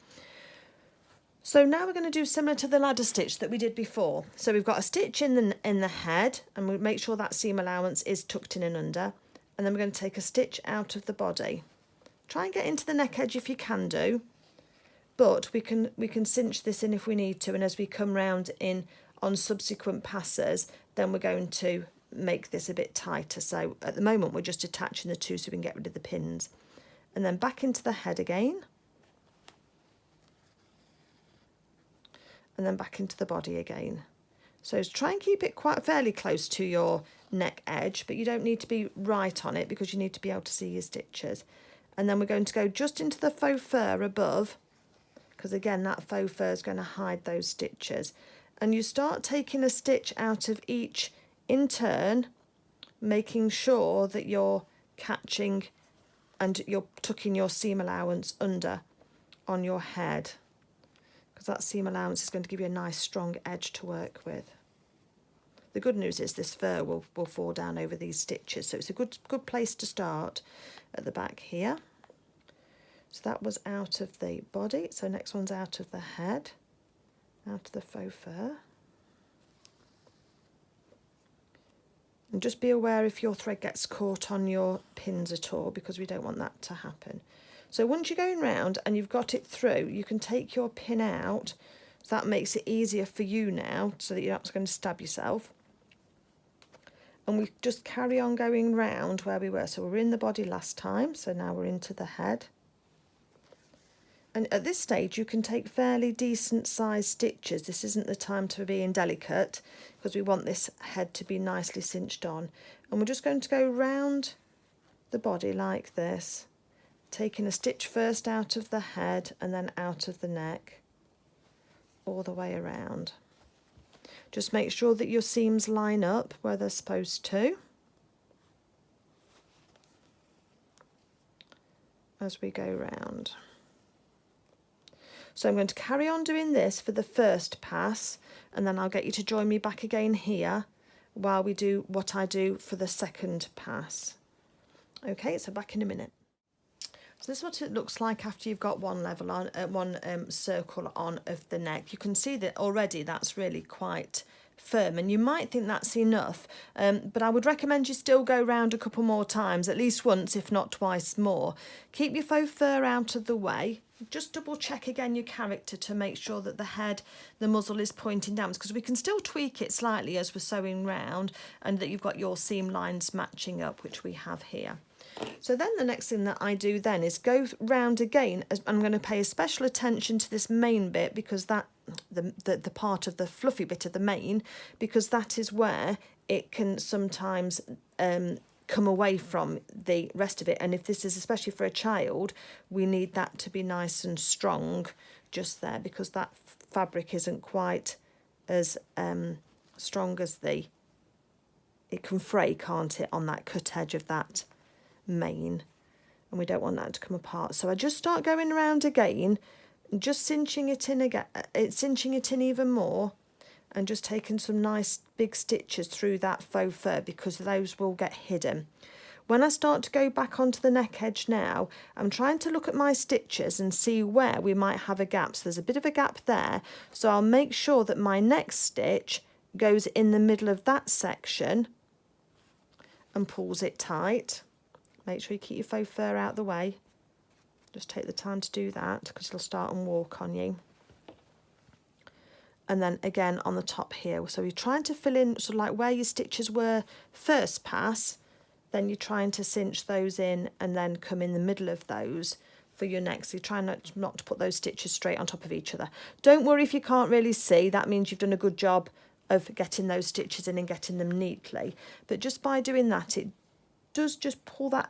So now we're going to do similar to the ladder stitch that we did before. So we've got a stitch in the head, and we make sure that seam allowance is tucked in and under, and then we're going to take a stitch out of the body. Try and get into the neck edge if you can do, but we can cinch this in if we need to, and as we come round in on subsequent passes, then we're going to make this a bit tighter. So at the moment we're just attaching the two so we can get rid of the pins, and then back into the head again, and then back into the body again. So try and keep it quite fairly close to your neck edge, but you don't need to be right on it because you need to be able to see your stitches. And then we're going to go just into the faux fur above, because again that faux fur is going to hide those stitches. And you start taking a stitch out of each in turn, making sure that you're catching and you're tucking your seam allowance under on your head, because that seam allowance is going to give you a nice strong edge to work with. The good news is this fur will fall down over these stitches, so it's a good place to start at the back here. So that was out of the body, so next one's out of the head, out of the faux fur. And just be aware if your thread gets caught on your pins at all, because we don't want that to happen. So once you're going round and you've got it through, you can take your pin out. So that makes it easier for you now so that you're not going to stab yourself. And we just carry on going round where we were. So we were in the body last time, so now we're into the head. And at this stage, you can take fairly decent sized stitches. This isn't the time to be indelicate because we want this head to be nicely cinched on. And we're just going to go round the body like this, taking a stitch first out of the head and then out of the neck, all the way around. Just make sure that your seams line up where they're supposed to as we go round. So I'm going to carry on doing this for the first pass, and then I'll get you to join me back again here while we do what I do for the second pass. Okay, so back in a minute. So this is what it looks like after you've got one level on, one circle on of the neck. You can see that already that's really quite firm, and you might think that's enough, but I would recommend you still go round a couple more times, at least once, if not twice more. Keep your faux fur out of the way. Just double check again your character to make sure that the head, the muzzle is pointing downwards, because we can still tweak it slightly as we're sewing round, and that you've got your seam lines matching up, which we have here. So then the next thing that I do then is go round again. I'm going to pay a special attention to this main bit, because that the part of the fluffy bit of the mane, because that is where it can sometimes come away from the rest of it. And if this is especially for a child, we need that to be nice and strong just there, because that fabric isn't quite as strong as it can fray, can't it, on that cut edge of that mane, and we don't want that to come apart. So I just start going around again, just cinching it in again, cinching it in even more, and just taking some nice big stitches through that faux fur, because those will get hidden. When I start to go back onto the neck edge now, I'm trying to look at my stitches and see where we might have a gap. So there's a bit of a gap there, so I'll make sure that my next stitch goes in the middle of that section and pulls it tight. Make sure you keep your faux fur out the way. Just take the time to do that, because it'll start and walk on you. And then again on the top here. So you're trying to fill in sort of like where your stitches were first pass, then you're trying to cinch those in and then come in the middle of those for your next. So you're trying not to put those stitches straight on top of each other. Don't worry if you can't really see. That means you've done a good job of getting those stitches in and getting them neatly. But just by doing that, it does just pull that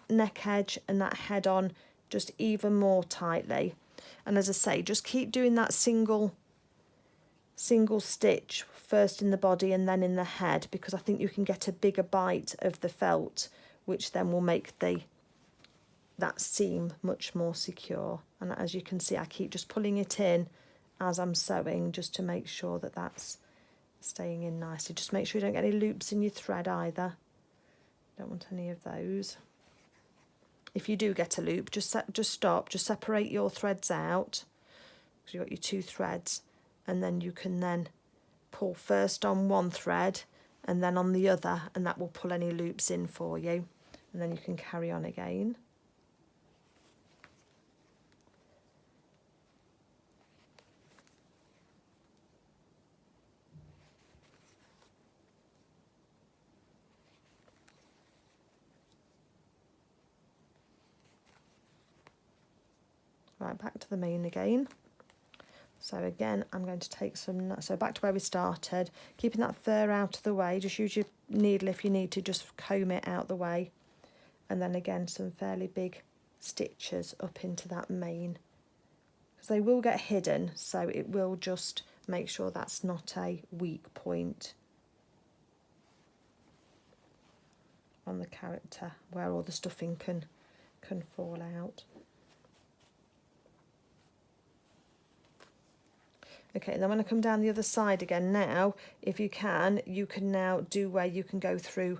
neck edge and that head on just even more tightly. And as I say, just keep doing that single stitch first in the body and then in the head, because I think you can get a bigger bite of the felt, which then will make that seam much more secure. And as you can see, I keep just pulling it in as I'm sewing, just to make sure that that's staying in nicely. Just make sure you don't get any loops in your thread either. Don't want any of those. If you do get a loop, just stop, just separate your threads out, because you've got your two threads, and then you can then pull first on one thread and then on the other, and that will pull any loops in for you, and then you can carry on again. Right, back to the mane again. So again, I'm going to take some, so back to where we started, keeping that fur out of the way. Just use your needle if you need to, just comb it out the way. And then again, some fairly big stitches up into that mane, because they will get hidden, so it will just make sure that's not a weak point on the character where all the stuffing can fall out. Okay, and then when I come down the other side again now, if you can now do where you can go through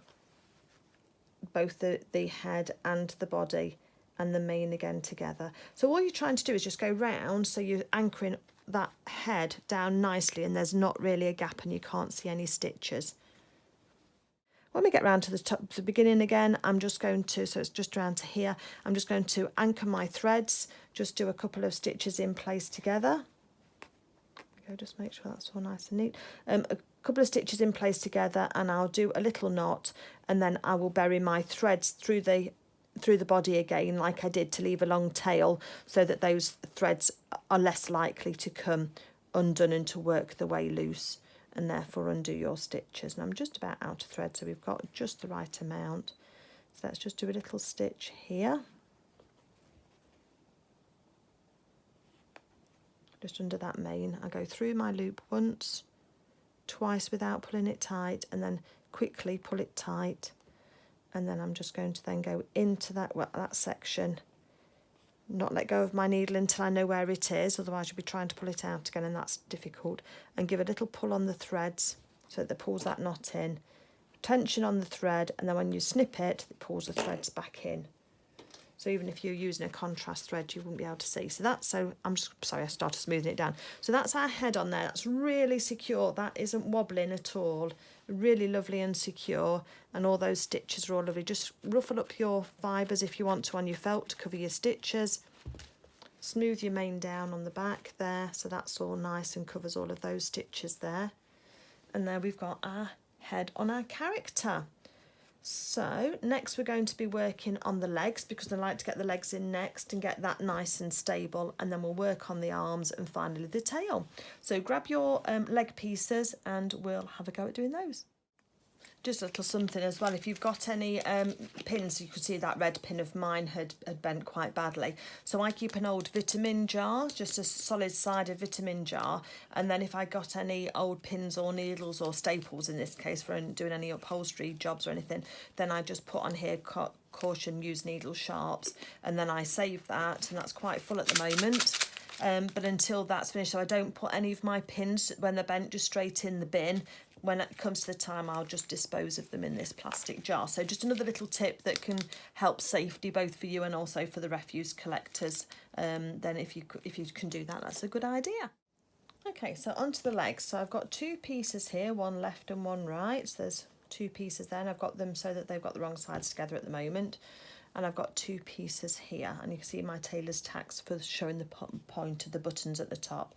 both the head and the body and the mane again together. So all you're trying to do is just go round, so you're anchoring that head down nicely and there's not really a gap and you can't see any stitches. When we get round to the top, the beginning again, I'm just going to, so it's just around to here, I'm just going to anchor my threads, just do a couple of stitches in place together. Okay, just make sure that's all nice and neat. A couple of stitches in place together, and I'll do a little knot, and then I will bury my threads through the body again, like I did, to leave a long tail, so that those threads are less likely to come undone and to work the way loose, and therefore undo your stitches. And I'm just about out of thread, so we've got just the right amount. So let's just do a little stitch here, just under that main. I go through my loop once, twice without pulling it tight, and then quickly pull it tight, and then I'm just going to then go into that section, not let go of my needle until I know where it is, otherwise you'll be trying to pull it out again, and that's difficult, and give a little pull on the threads so that it pulls that knot in, tension on the thread, and then when you snip it, it pulls the threads back in. So even if you're using a contrast thread, you wouldn't be able to see. So I'm just, sorry, I started smoothing it down. So that's our head on there. That's really secure. That isn't wobbling at all. Really lovely and secure. And all those stitches are all lovely. Just ruffle up your fibres if you want to on your felt to cover your stitches. Smooth your main down on the back there. So that's all nice and covers all of those stitches there. And there we've got our head on our character. So next we're going to be working on the legs, because I like to get the legs in next and get that nice and stable, and then we'll work on the arms and finally the tail. So grab your leg pieces and we'll have a go at doing those. Just a little something as well, if you've got any pins, you could see that red pin of mine had bent quite badly. So I keep an old vitamin jar, just a solid sided vitamin jar, and then if I got any old pins or needles or staples in this case for doing any upholstery jobs or anything, then I just put on here caution, use needle sharps, and then I save that, and that's quite full at the moment. But until that's finished, so I don't put any of my pins when they're bent just straight in the bin. When it comes to the time, I'll just dispose of them in this plastic jar. So just another little tip that can help safety both for you and also for the refuse collectors. Then if you can do that, that's a good idea. Okay, so onto the legs. So I've got two pieces here, one left and one right. So there's two pieces there, and I've got them so that they've got the wrong sides together at the moment. And I've got two pieces here, and you can see my Tailors tacks for showing the point of the buttons at the top.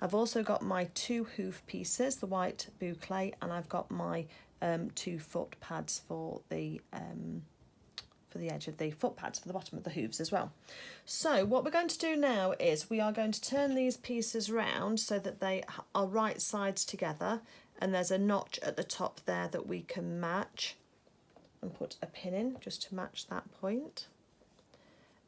I've also got my two hoof pieces, the white boucle, and I've got my 2 foot pads for the edge of the foot pads for the bottom of the hooves as well. So what we're going to do now is we are going to turn these pieces round so that they are right sides together, and there's a notch at the top there that we can match and put a pin in just to match that point.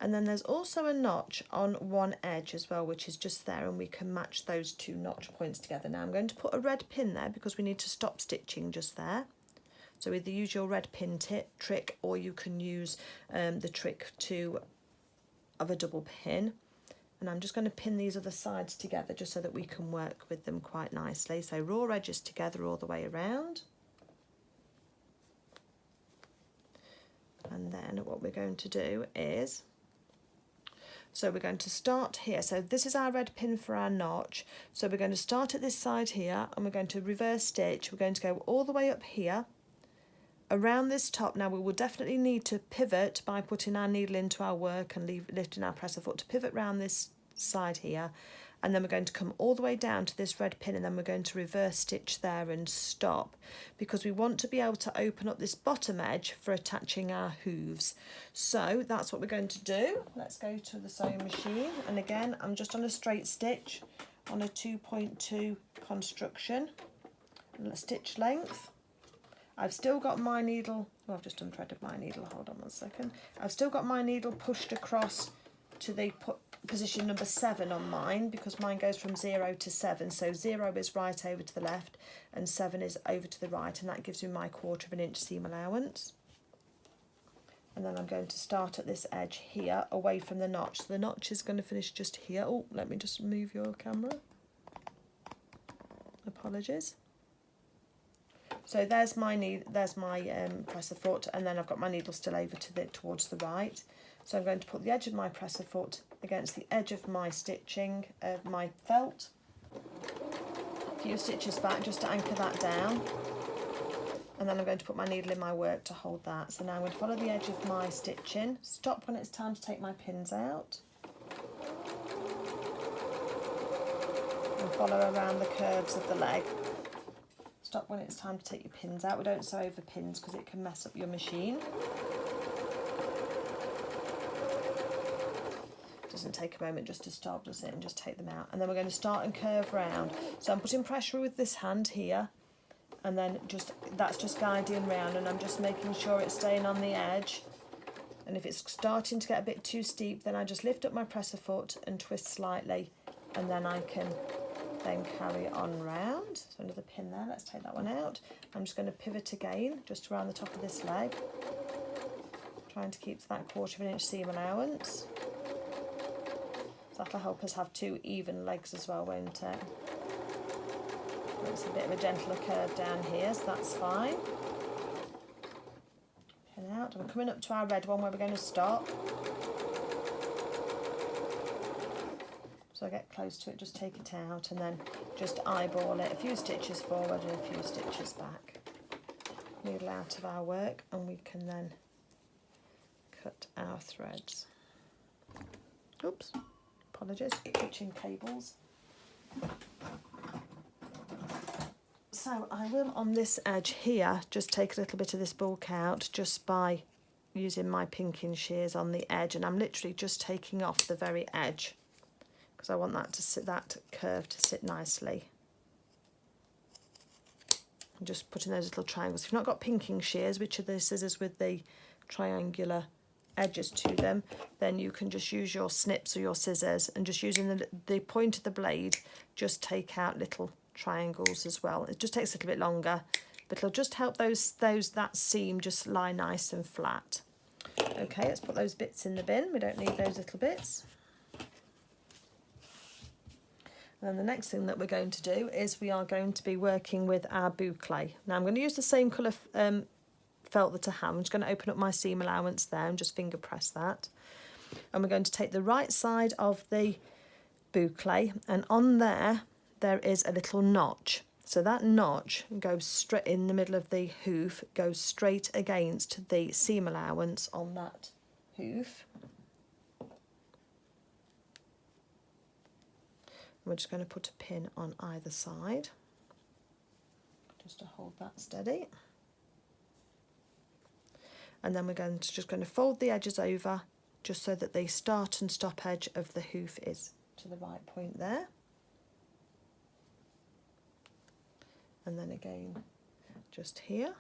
And then there's also a notch on one edge as well, which is just there, and we can match those two notch points together. Now I'm going to put a red pin there because we need to stop stitching just there. So either use your red pin trick, or you can use the trick of a double pin. And I'm just going to pin these other sides together just so that we can work with them quite nicely. So raw edges together all the way around. And then what we're going to do is, so we're going to start here. So this is our red pin for our notch. So we're going to start at this side here, and we're going to reverse stitch. We're going to go all the way up here, around this top. Now we will definitely need to pivot by putting our needle into our work and lifting our presser foot to pivot round this side here. And then we're going to come all the way down to this red pin, and then we're going to reverse stitch there and stop, because we want to be able to open up this bottom edge for attaching our hooves. So that's what we're going to do. Let's go to the sewing machine, and again I'm just on a straight stitch on a 2.2 construction stitch length. I've still got my needle, oh, I've just unthreaded my needle, hold on 1 second. I've still got my needle pushed across to the position number 7 on mine, because mine goes from 0 to 7. So 0 is right over to the left and 7 is over to the right, and that gives me my 1/4 inch seam allowance. And then I'm going to start at this edge here away from the notch. So the notch is going to finish just here. Oh, let me just move your camera. Apologies. So there's my presser foot, and then I've got my needle still over towards the right. So I'm going to put the edge of my presser foot against the edge of my stitching, my felt. A few stitches back just to anchor that down. and then I'm going to put my needle in my work to hold that. So now I'm going to follow the edge of my stitching, stop when it's time to take my pins out, and follow around the curves of the leg. Stop when it's time to take your pins out. We don't sew over pins because it can mess up your machine. It doesn't take a moment just to stop, does it? And just take them out. And then we're going to start and curve round. So I'm putting pressure with this hand here, and then that's just guiding round, and I'm just making sure it's staying on the edge. And if it's starting to get a bit too steep, then I just lift up my presser foot and twist slightly, and then I can then carry on round. So another pin there, let's take that one out. I'm just going to pivot again, just around the top of this leg, trying to keep to that 1/4 inch seam allowance. So that'll help us have 2 even legs as well, won't it? It's a bit of a gentler curve down here, so that's fine. Pin out, and we're coming up to our red one where we're going to stop. So I get close to it, just take it out, and then just eyeball it, a few stitches forward and a few stitches back. Needle out of our work, and we can then cut our threads. Oops, apologies, touching cables. So I will, on this edge here, just take a little bit of this bulk out just by using my pinking shears on the edge, and I'm literally just taking off the very edge, because I want that to sit, that curve to sit nicely. I'm just putting those little triangles. If you've not got pinking shears, which are the scissors with the triangular edges to them, then you can just use your snips or your scissors, and just using the point of the blade, just take out little triangles as well. It just takes a little bit longer, but it'll just help that seam just lie nice and flat. Okay, let's put those bits in the bin. We don't need those little bits. And then the next thing that we're going to do is we are going to be working with our boucle. Now I'm going to use the same colour felt that I have. I'm just going to open up my seam allowance there and just finger press that. And we're going to take the right side of the boucle, and on there is a little notch. So that notch goes straight in the middle of the hoof, goes straight against the seam allowance on that hoof. We're just going to put a pin on either side, just to hold that steady. And then we're just going to fold the edges over, just so that the start and stop edge of the hoof is to the right point there. And then again, just here.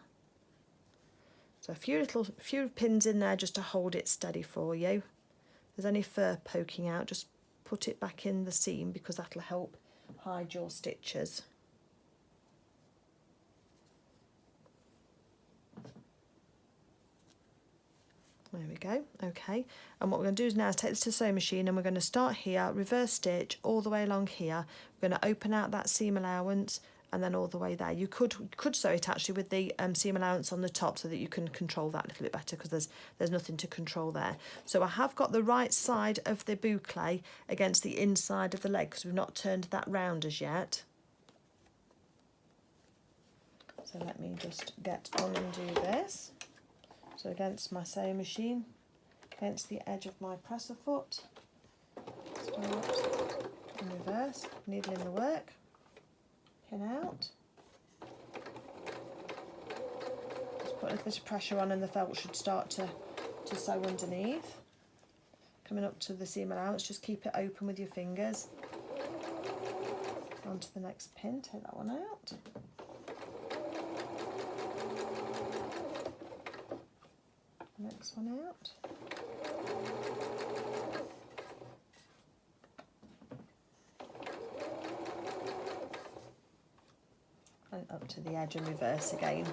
So a few pins in there just to hold it steady for you. If there's any fur poking out, just put it back in the seam, because that'll help hide your stitches. There we go. Okay, and what we're going to do is now take this to the sewing machine, and we're going to start here, reverse stitch all the way along here. We're going to open out that seam allowance, and then all the way there. You could sew it actually with the seam allowance on the top, so that you can control that a little bit better, because there's nothing to control there. So I have got the right side of the boucle against the inside of the leg, because we've not turned that round as yet. So let me just get on and do this. So against my sewing machine, against the edge of my presser foot, start and reverse, needle in the work, pin out, just put a little bit of pressure on, and the felt should start to sew underneath. Coming up to the seam allowance, just keep it open with your fingers. On to the next pin, take that one out. Next one out. And up to the edge and reverse again.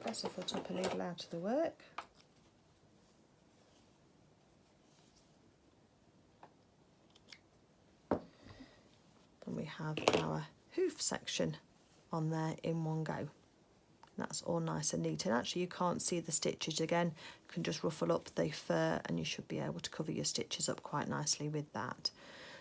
Press the foot up and needle out of the work. And we have our hoof section on there in one go. That's all nice and neat, and actually you can't see the stitches again. You can just ruffle up the fur, and you should be able to cover your stitches up quite nicely with that.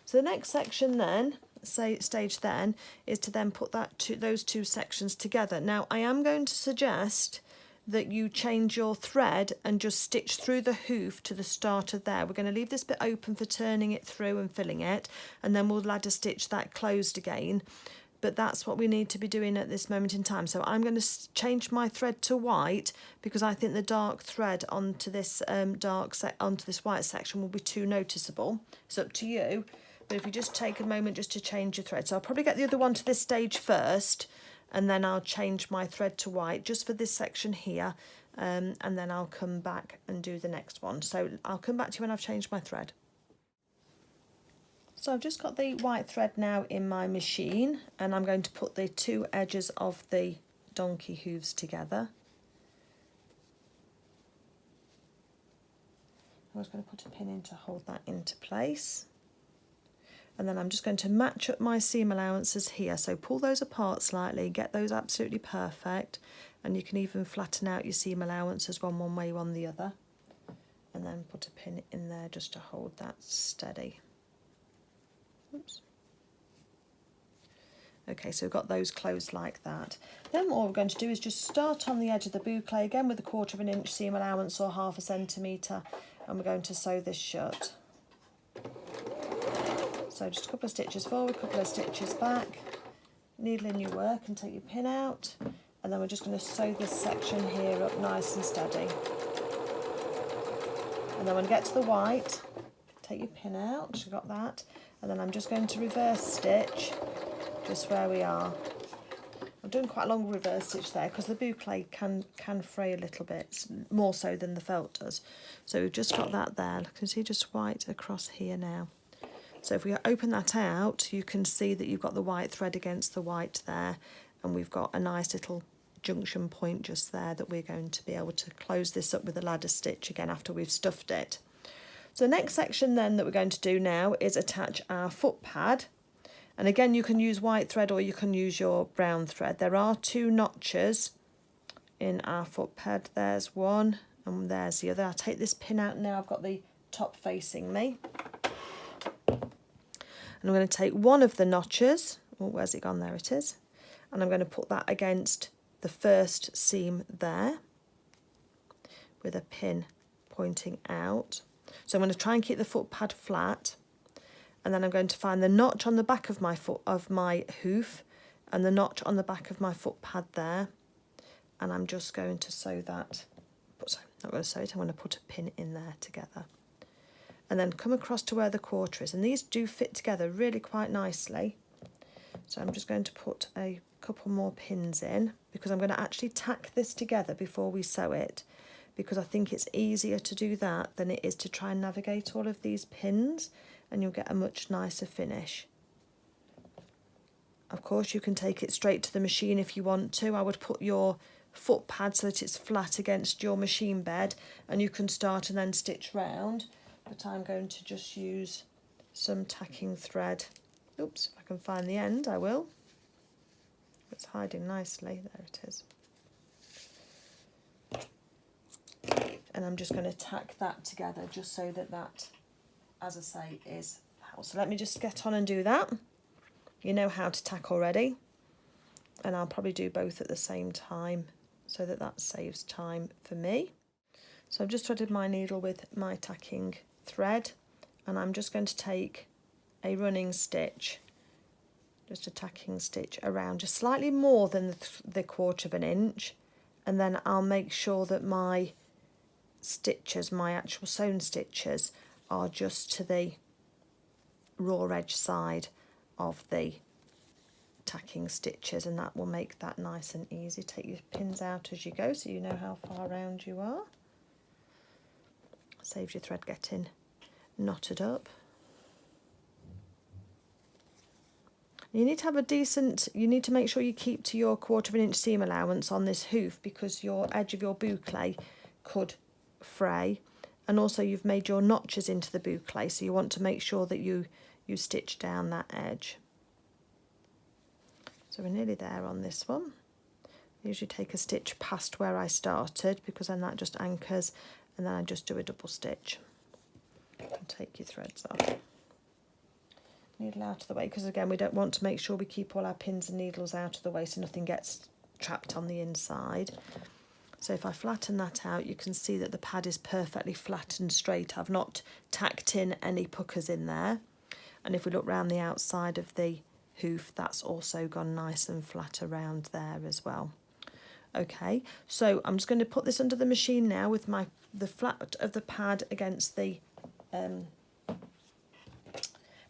So the next section then stage then is to then put those two sections together. Now I am going to suggest that you change your thread and just stitch through the hoof to the start of there. We're going to leave this bit open for turning it through and filling it, and then we'll ladder stitch that closed again. But that's what we need to be doing at this moment in time. So I'm going to change my thread to white because I think the dark thread onto this onto this white section will be too noticeable. It's up to you, but if you just take a moment just to change your thread. So I'll probably get the other one to this stage first, and then I'll change my thread to white just for this section here, and then I'll come back and do the next one. So I'll come back to you when I've changed my thread. So I've just got the white thread now in my machine, and I'm going to put the two edges of the donkey hooves together. I was going to put a pin in to hold that into place. And then I'm just going to match up my seam allowances here. So pull those apart slightly, get those absolutely perfect, and you can even flatten out your seam allowances one way, one the other. And then put a pin in there just to hold that steady. Oops. Okay, so we've got those closed like that. Then what we're going to do is just start on the edge of the boucle again with a 1/4 inch seam allowance or 1/2 centimetre, and we're going to sew this shut. So just a couple of stitches forward, a couple of stitches back, needle in your work and take your pin out, and then we're just going to sew this section here up nice and steady. And then when we get to the white, take your pin out, you've got that, and then I'm just going to reverse stitch just where we are. I'm doing quite a long reverse stitch there because the boucle can fray a little bit, more so than the felt does. So we've just got that there. You can see just white across here now. So if we open that out, you can see that you've got the white thread against the white there, and we've got a nice little junction point just there that we're going to be able to close this up with a ladder stitch again after we've stuffed it. So the next section then that we're going to do now is attach our foot pad. And again, you can use white thread or you can use your brown thread. There are 2 notches in our foot pad. There's one and there's the other. I'll take this pin out now. I've got the top facing me. And I'm going to take one of the notches. Oh, where's it gone? There it is. And I'm going to put that against the first seam there with a pin pointing out. So I'm going to try and keep the foot pad flat, and then I'm going to find the notch on the back of my hoof and the notch on the back of my foot pad there, and I'm just going to sew that. Sorry, not going to sew it, I'm going to put a pin in there together. And then come across to where the 1/4 is, and these do fit together really quite nicely. So I'm just going to put a couple more pins in because I'm going to actually tack this together before we sew it, because I think it's easier to do that than it is to try and navigate all of these pins, and you'll get a much nicer finish. Of course, you can take it straight to the machine if you want to. I would put your foot pad so that it's flat against your machine bed, and you can start and then stitch round. But I'm going to just use some tacking thread. Oops, if I can find the end, I will. It's hiding nicely. There it is. And I'm just going to tack that together just so that, as I say, is how. So let me just get on and do that. You know how to tack already, and I'll probably do both at the same time so that saves time for me. So I've just threaded my needle with my tacking thread, and I'm just going to take a running stitch, just a tacking stitch around just slightly more than the 1/4 inch, and then I'll make sure that my stitches, my actual sewn stitches, are just to the raw edge side of the tacking stitches, and that will make that nice and easy. Take your pins out as you go so you know how far round you are. Saves your thread getting knotted up. You need to have you need to make sure you keep to your 1/4 inch seam allowance on this hoof, because your edge of your boucle could fray, and also you've made your notches into the boucle, so you want to make sure that you stitch down that edge. So we're nearly there on this one. I usually take a stitch past where I started, because then that just anchors, and then I just do a double stitch and take your threads off. needle out of the way, because again we don't want to make sure we keep all our pins and needles out of the way so nothing gets trapped on the inside. So if I flatten that out, you can see that the pad is perfectly flat and straight. I've not tacked in any puckers in there. And if we look round the outside of the hoof, that's also gone nice and flat around there as well. Okay, so I'm just going to put this under the machine now with the flat of the pad against the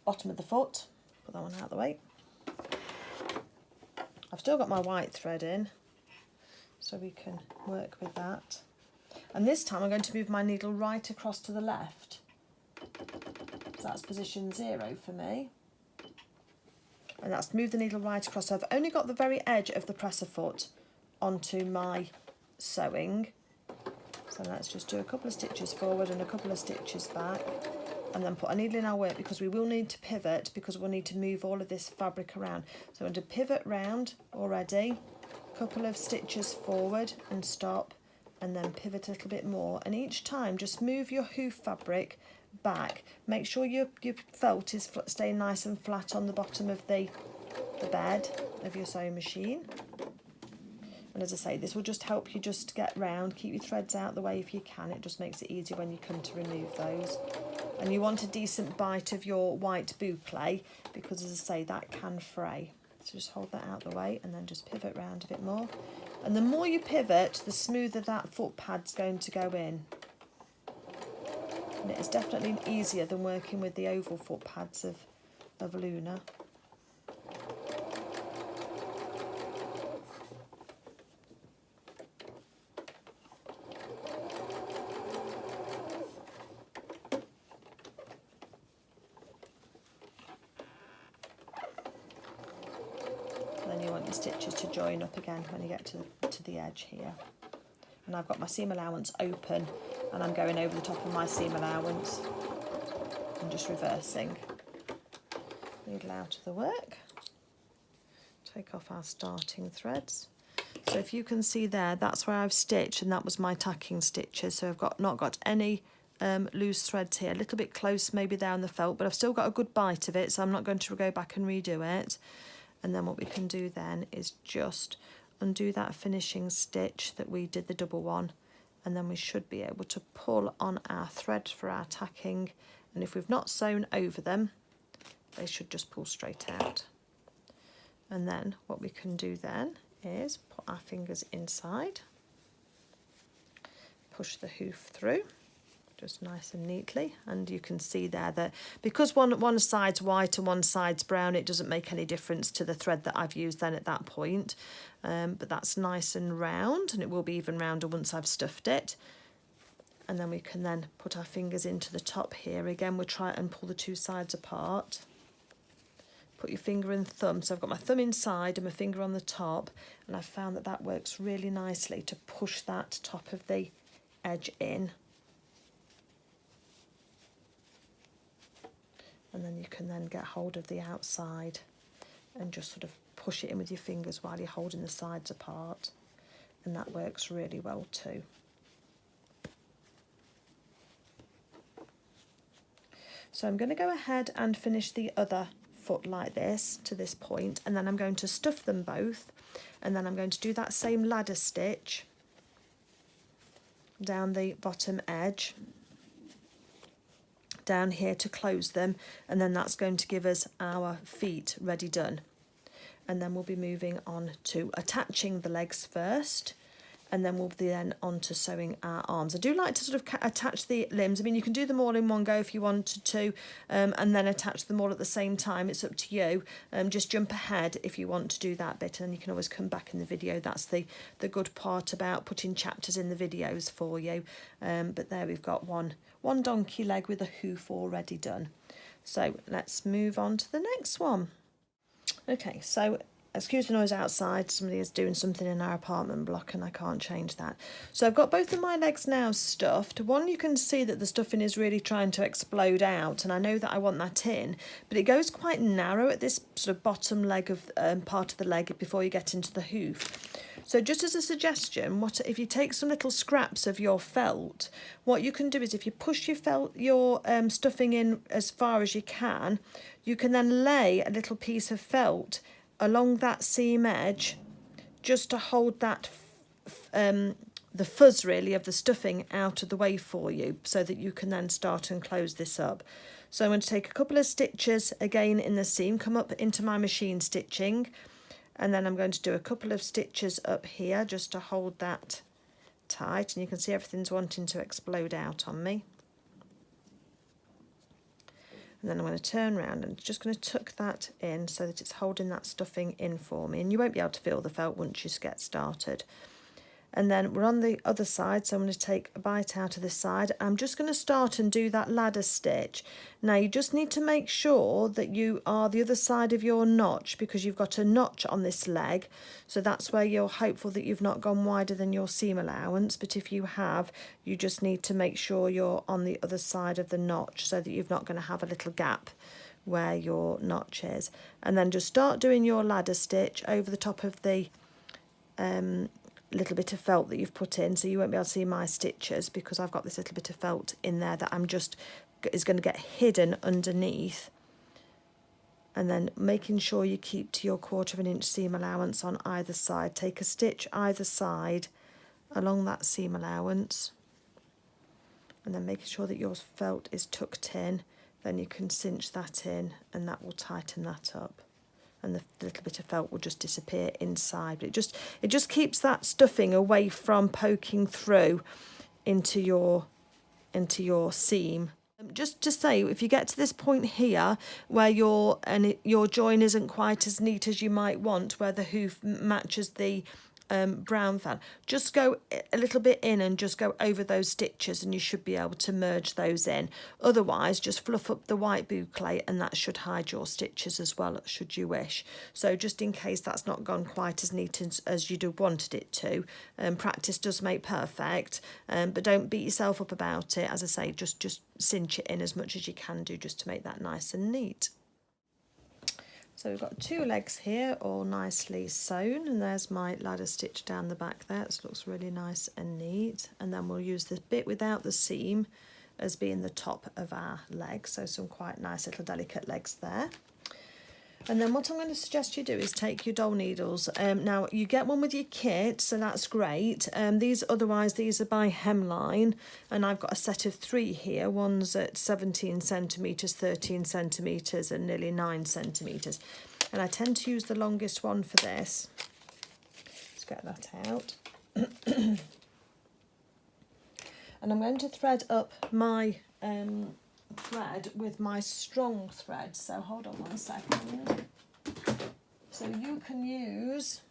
bottom of the foot. Put that one out of the way. I've still got my white thread in, so we can work with that. And this time I'm going to move my needle right across to the left. So that's position 0 for me. And that's move the needle right across. So I've only got the very edge of the presser foot onto my sewing. So let's just do a couple of stitches forward and a couple of stitches back, and then put a needle in our work, because we will need to pivot, because we'll need to move all of this fabric around. So I'm going to pivot round already, a couple of stitches forward and stop, and then pivot a little bit more. And each time just move your hoof fabric back. Make sure your felt is staying nice and flat on the bottom of the bed of your sewing machine. And as I say, this will just help you just get round, keep your threads out the way if you can. It just makes it easier when you come to remove those. And you want a decent bite of your white boucle, because as I say, that can fray. So just hold that out the way and then just pivot round a bit more. And the more you pivot, the smoother that foot pad's going to go in. And it is definitely easier than working with the oval foot pads of Luna. Stitches to join up again when you get to the edge here. And I've got my seam allowance open, and I'm going over the top of my seam allowance and just reversing. Needle out of the work. Take off our starting threads. So if you can see there, that's where I've stitched, and that was my tacking stitches. So I've not got any loose threads here. A little bit close maybe there on the felt, but I've still got a good bite of it, so I'm not going to go back and redo it. And then what we can do then is just undo that finishing stitch that we did the double one, and then we should be able to pull on our thread for our tacking. And if we've not sewn over them, they should just pull straight out. And then what we can do then is put our fingers inside, push the hoof through, just nice and neatly. And you can see there that because one side's white and one side's brown, it doesn't make any difference to the thread that I've used then at that point. But that's nice and round, and it will be even rounder once I've stuffed it. And then we can then put our fingers into the top here. Again, we'll try and pull the two sides apart. Put your finger and thumb. So I've got my thumb inside and my finger on the top, and I've found that that works really nicely to push that top of the edge in. And then you can then get hold of the outside and just sort of push it in with your fingers while you're holding the sides apart. And that works really well too. So I'm going to go ahead and finish the other foot like this to this point, and then I'm going to stuff them both, and then I'm going to do that same ladder stitch down the bottom edge down here to close them, and then that's going to give us our feet ready done. And then we'll be moving on to attaching the legs first, and then we'll be then on to sewing our arms. I do like to sort of attach the limbs. I mean, you can do them all in one go if you wanted to, and then attach them all at the same time. It's up to you. Just jump ahead if you want to do that bit, and you can always come back in the video. That's the good part about putting chapters in the videos for you. But there we've got one donkey leg with a hoof already done. So let's move on to the next one. Okay, so excuse the noise outside, somebody is doing something in our apartment block and I can't change that. So I've got both of my legs now stuffed. One, you can see that the stuffing is really trying to explode out, and I know that I want that in, but it goes quite narrow at this sort of bottom leg of part of the leg before you get into the hoof. So just as a suggestion, what if you take some little scraps of your felt, what you can do is if you push your stuffing in as far as you can then lay a little piece of felt along that seam edge just to hold that the fuzz really of the stuffing out of the way for you, so that you can then start and close this up. So I'm going to take a couple of stitches again in the seam, come up into my machine stitching, and then I'm going to do a couple of stitches up here just to hold that tight, and you can see everything's wanting to explode out on me. And then I'm going to turn around and just going to tuck that in so that it's holding that stuffing in for me, and you won't be able to feel the felt once you get started. And then we're on the other side, so I'm going to take a bite out of this side. I'm just going to start and do that ladder stitch. Now you just need to make sure that you are the other side of your notch, because you've got a notch on this leg, so that's where you're hopeful that you've not gone wider than your seam allowance. But if you have, you just need to make sure you're on the other side of the notch so that you're not going to have a little gap where your notch is. And then just start doing your ladder stitch over the top of the little bit of felt that you've put in, so you won't be able to see my stitches because I've got this little bit of felt in there that is going to get hidden underneath. And then making sure you keep to your 1/4 inch seam allowance on either side. Take a stitch either side along that seam allowance, and then making sure that your felt is tucked in. Then you can cinch that in, and that will tighten that up, and the little bit of felt will just disappear inside. But it just keeps that stuffing away from poking through into your seam. Just to say, if you get to this point here where your join isn't quite as neat as you might want, where the hoof matches the brown fan, just go a little bit in and just go over those stitches, and you should be able to merge those in. Otherwise, just fluff up the white boucle, and that should hide your stitches as well, should you wish. So just in case that's not gone quite as neat as you'd have wanted it to, practice does make perfect, but don't beat yourself up about it. As I say, just cinch it in as much as you can do, just to make that nice and neat. So we've got 2 legs here all nicely sewn, and there's my ladder stitch down the back there. This looks really nice and neat. And then we'll use this bit without the seam as being the top of our leg, so some quite nice little delicate legs there. And then what I'm going to suggest you do is take your doll needles. Now you get one with your kit, so that's great. These are by Hemline, and I've got a set of 3 here. One's at 17 centimetres, 13 centimetres, and nearly 9 centimetres. And I tend to use the longest one for this. Let's get that out. And I'm going to thread up my thread with my strong thread, so hold on 1 second. So you can use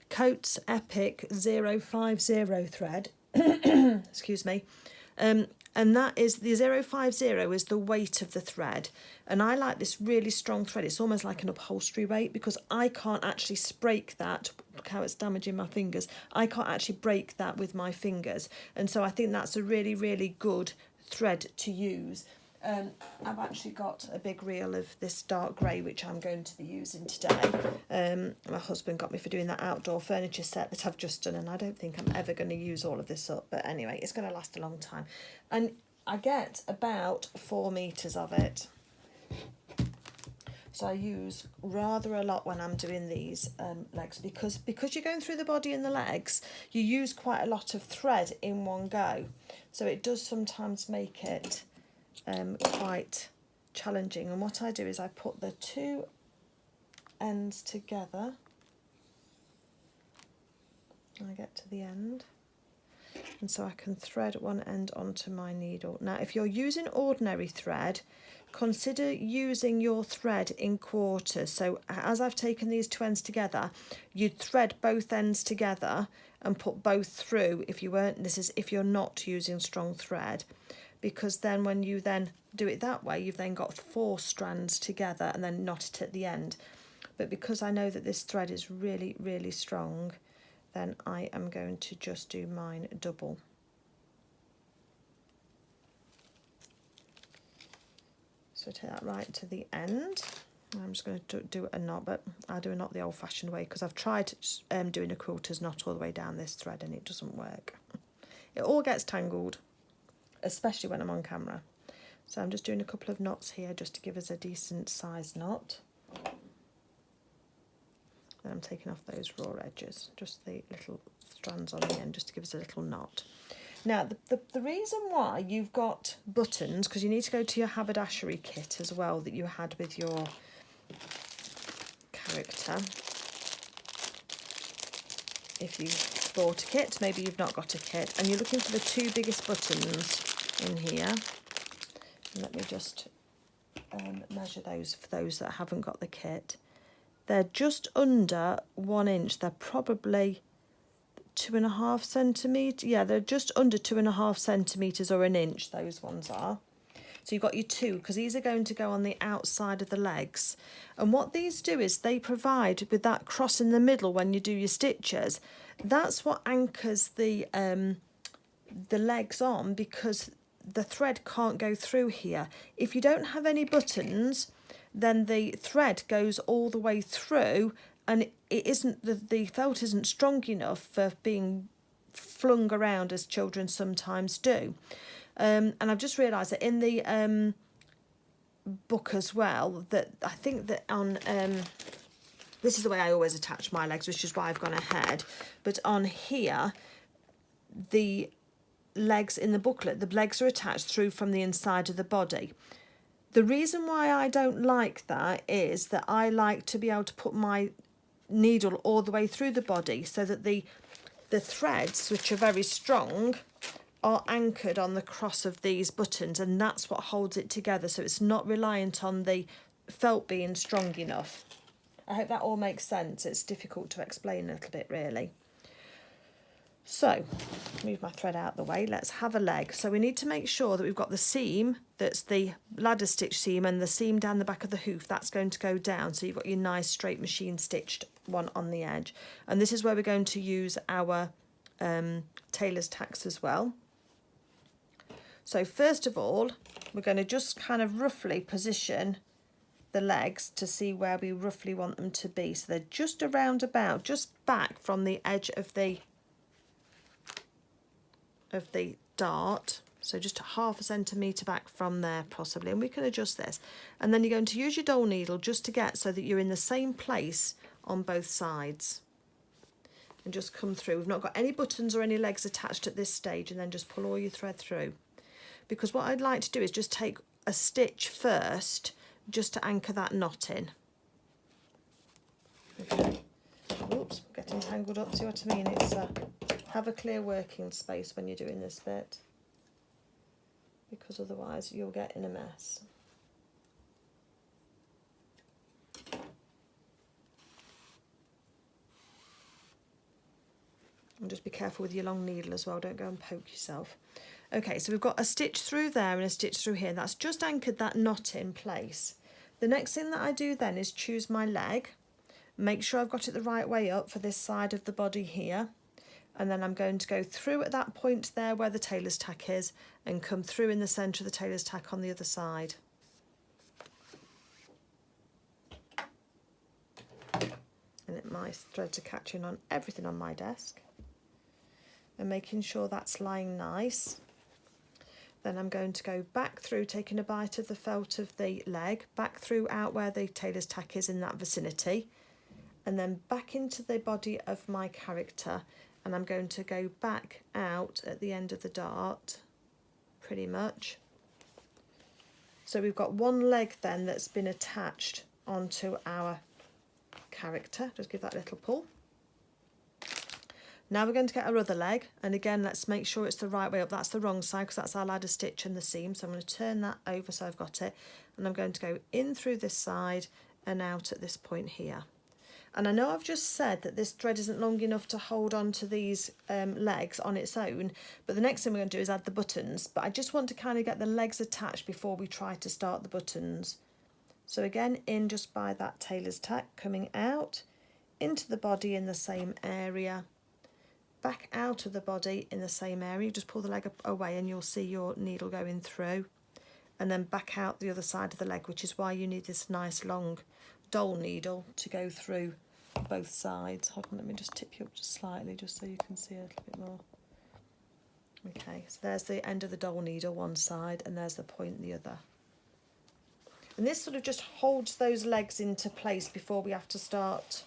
Coats Epic 050 thread excuse me, and that is the 050 is the weight of the thread, and I like this really strong thread. It's almost like an upholstery weight, because I can't actually break that. Look how it's damaging my fingers. I can't actually break that with my fingers, and so I think that's a really, really good thread to use. I've actually got a big reel of this dark grey which I'm going to be using today. My husband got me for doing that outdoor furniture set that I've just done, and I don't think I'm ever going to use all of this up, but anyway, it's going to last a long time, and I get about 4 meters of it. So I use rather a lot when I'm doing these legs, because you're going through the body and the legs, you use quite a lot of thread in one go. So it does sometimes make it quite challenging. And what I do is I put the 2 ends together. And I get to the end. And so I can thread one end onto my needle. Now, if you're using ordinary thread, consider using your thread in quarters. So as I've taken these 2 ends together, you'd thread both ends together and put both through if you're not using strong thread, because then when you then do it that way, you've then got 4 strands together and then knot it at the end. But because I know that this thread is really, really strong, then I am going to just do mine double. So take that right to the end. I'm just going to do a knot, but I'll do a knot the old-fashioned way because I've tried doing a quilter's knot all the way down this thread and it doesn't work. It all gets tangled, especially when I'm on camera. So I'm just doing a couple of knots here just to give us a decent sized knot. Then I'm taking off those raw edges, just the little strands on the end, just to give us a little knot. Now, the reason why you've got buttons, because you need to go to your haberdashery kit as well that you had with your character. If you bought a kit, maybe you've not got a kit, and you're looking for the two biggest buttons in here. Let me just measure those for those that haven't got the kit. They're just under 1 inch. They're probably 2.5 centimetres. Yeah, they're just under 2.5 centimetres or 1 inch, those ones are. So you've got your two, because these are going to go on the outside of the legs. And what these do is they provide with that cross in the middle when you do your stitches. That's what anchors the legs on, because the thread can't go through here. If you don't have any buttons, then the thread goes all the way through, and it isn't, the felt isn't strong enough for being flung around as children sometimes do. And I've just realised that in the book as well, that I think that on this is the way I always attach my legs, which is why I've gone ahead, but on here the legs in the booklet, the legs are attached through from the inside of the body. The reason why I don't like that is that I like to be able to put my needle all the way through the body so that the threads, which are very strong, are anchored on the cross of these buttons, and that's what holds it together, so it's not reliant on the felt being strong enough. I hope that all makes sense. It's difficult to explain a little bit, really. So, move my thread out the way. Let's have a leg. So we need to make sure that we've got the seam, that's the ladder stitch seam, and the seam down the back of the hoof, that's going to go down. So you've got your nice straight machine stitched one on the edge. And this is where we're going to use our tailor's tacks as well. So first of all, we're going to just kind of roughly position the legs to see where we roughly want them to be. So they're just around about, just back from the edge of the dart, so just 0.5 centimetre back from there possibly, and we can adjust this. And then you're going to use your dole needle just to get so that you're in the same place on both sides, and just come through. We've not got any buttons or any legs attached at this stage, and then just pull all your thread through, because what I'd like to do is just take a stitch first just to anchor that knot in. Okay. Oops, getting tangled up, see what I mean? It's have a clear working space when you're doing this bit, because otherwise you'll get in a mess. And just be careful with your long needle as well, don't go and poke yourself. Okay, so we've got a stitch through there and a stitch through here. That's just anchored that knot in place. The next thing that I do then is choose my leg, make sure I've got it the right way up for this side of the body here, and then I'm going to go through at that point there where the tailor's tack is and come through in the centre of the tailor's tack on the other side. And my threads are catching on everything on my desk and making sure that's lying nice. Then I'm going to go back through, taking a bite of the felt of the leg, back through out where the tailor's tack is in that vicinity, and then back into the body of my character, and I'm going to go back out at the end of the dart, pretty much. So we've got one leg then that's been attached onto our character. Just give that a little pull. Now we're going to get our other leg, and again let's make sure it's the right way up. That's the wrong side because that's our ladder stitch and the seam, so I'm going to turn that over so I've got it, and I'm going to go in through this side and out at this point here. And I know I've just said that this thread isn't long enough to hold on to these legs on its own, but the next thing we're going to do is add the buttons, but I just want to kind of get the legs attached before we try to start the buttons. So again, in just by that tailor's tack, coming out into the body in the same area, back out of the body in the same area. You just pull the leg away and you'll see your needle going through, and then back out the other side of the leg, which is why you need this nice long dole needle to go through both sides. Hold on, let me just tip you up just slightly, just so you can see a little bit more. Okay, so there's the end of the dole needle one side, and there's the point the other. And this sort of just holds those legs into place before we have to start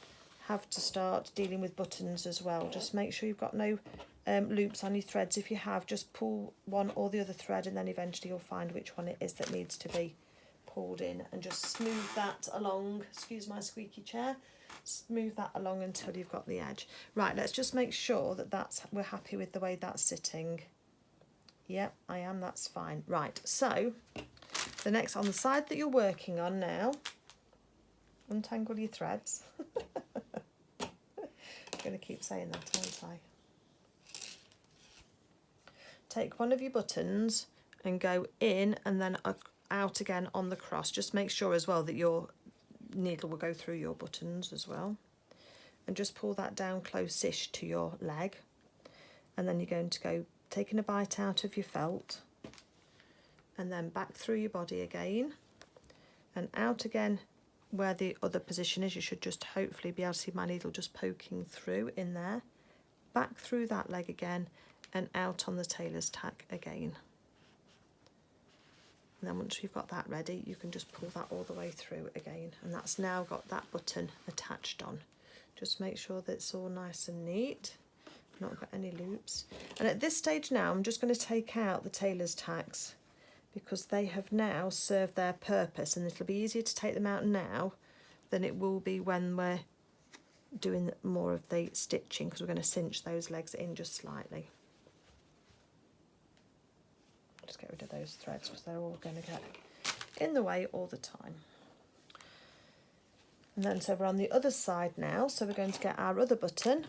dealing with buttons as well. Just make sure you've got no loops on your threads. If you have, just pull one or the other thread, and then eventually you'll find which one it is that needs to be pulled in, and just smooth that along. Excuse my squeaky chair. Smooth that along until you've got the edge. Right, let's just make sure that we're happy with the way that's sitting. Yep, I am, that's fine. Right, so the next, on the side that you're working on now, untangle your threads. I'm going to keep saying that, aren't I? Take one of your buttons and go in and then out again on the cross. Just make sure as well that your needle will go through your buttons as well. And just pull that down close-ish to your leg. And then you're going to go taking a bite out of your felt, and then back through your body again and out again where the other position is. You should just hopefully be able to see my needle just poking through in there, back through that leg again and out on the tailor's tack again. And then once you've got that ready, you can just pull that all the way through again, and that's now got that button attached on. Just make sure that it's all nice and neat, not got any loops. And at this stage now, I'm just going to take out the tailor's tacks, because they have now served their purpose, and it'll be easier to take them out now than it will be when we're doing more of the stitching, because we're going to cinch those legs in just slightly. Just get rid of those threads because they're all going to get in the way all the time. And then so we're on the other side now, so we're going to get our other button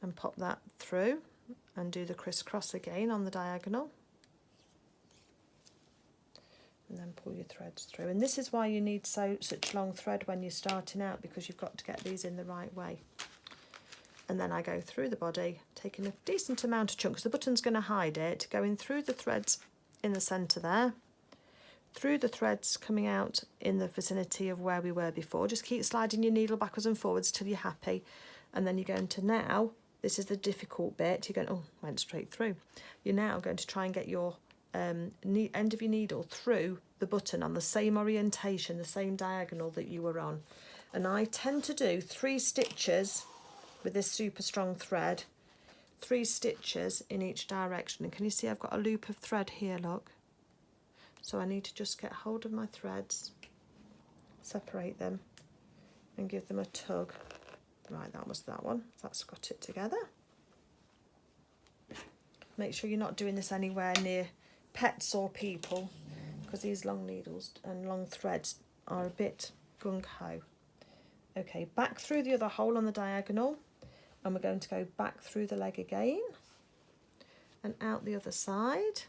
and pop that through and do the crisscross again on the diagonal. And then pull your threads through. And this is why you need such long thread when you're starting out, because you've got to get these in the right way. And then I go through the body, taking a decent amount of chunks. The button's going to hide it, going through the threads in the centre there, through the threads coming out in the vicinity of where we were before. Just keep sliding your needle backwards and forwards till you're happy. And then you're going to now, this is the difficult bit, you're going, oh, went straight through. You're now going to try and get your end of your needle through the button on the same orientation, the same diagonal that you were on. And I tend to do 3 stitches with this super strong thread, 3 stitches in each direction. And can you see I've got a loop of thread here, look? So I need to just get hold of my threads, separate them and give them a tug. Right, that was that one. That's got it together. Make sure you're not doing this anywhere near pets or people, because these long needles and long threads are a bit gung-ho. Okay, back through the other hole on the diagonal, and we're going to go back through the leg again and out the other side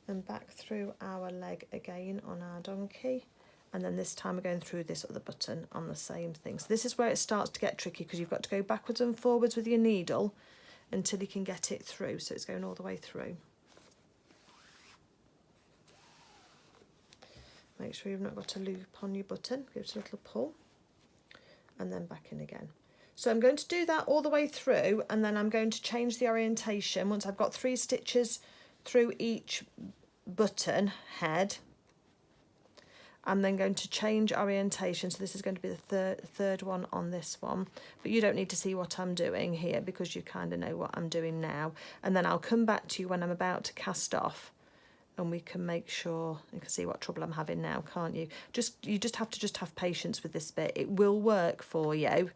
and back through our leg again on our donkey, and then this time we're going through this other button on the same thing. So this is where it starts to get tricky, because you've got to go backwards and forwards with your needle until you can get it through, so it's going all the way through. Make sure you've not got a loop on your button, give it a little pull and then back in again. So I'm going to do that all the way through, and then I'm going to change the orientation once I've got 3 stitches through each button head. I'm then going to change orientation, so this is going to be the third one on this one, but you don't need to see what I'm doing here because you kind of know what I'm doing now. And then I'll come back to you when I'm about to cast off, and we can make sure, you can see what trouble I'm having now, can't you? You just have to have patience with this bit. It will work for you,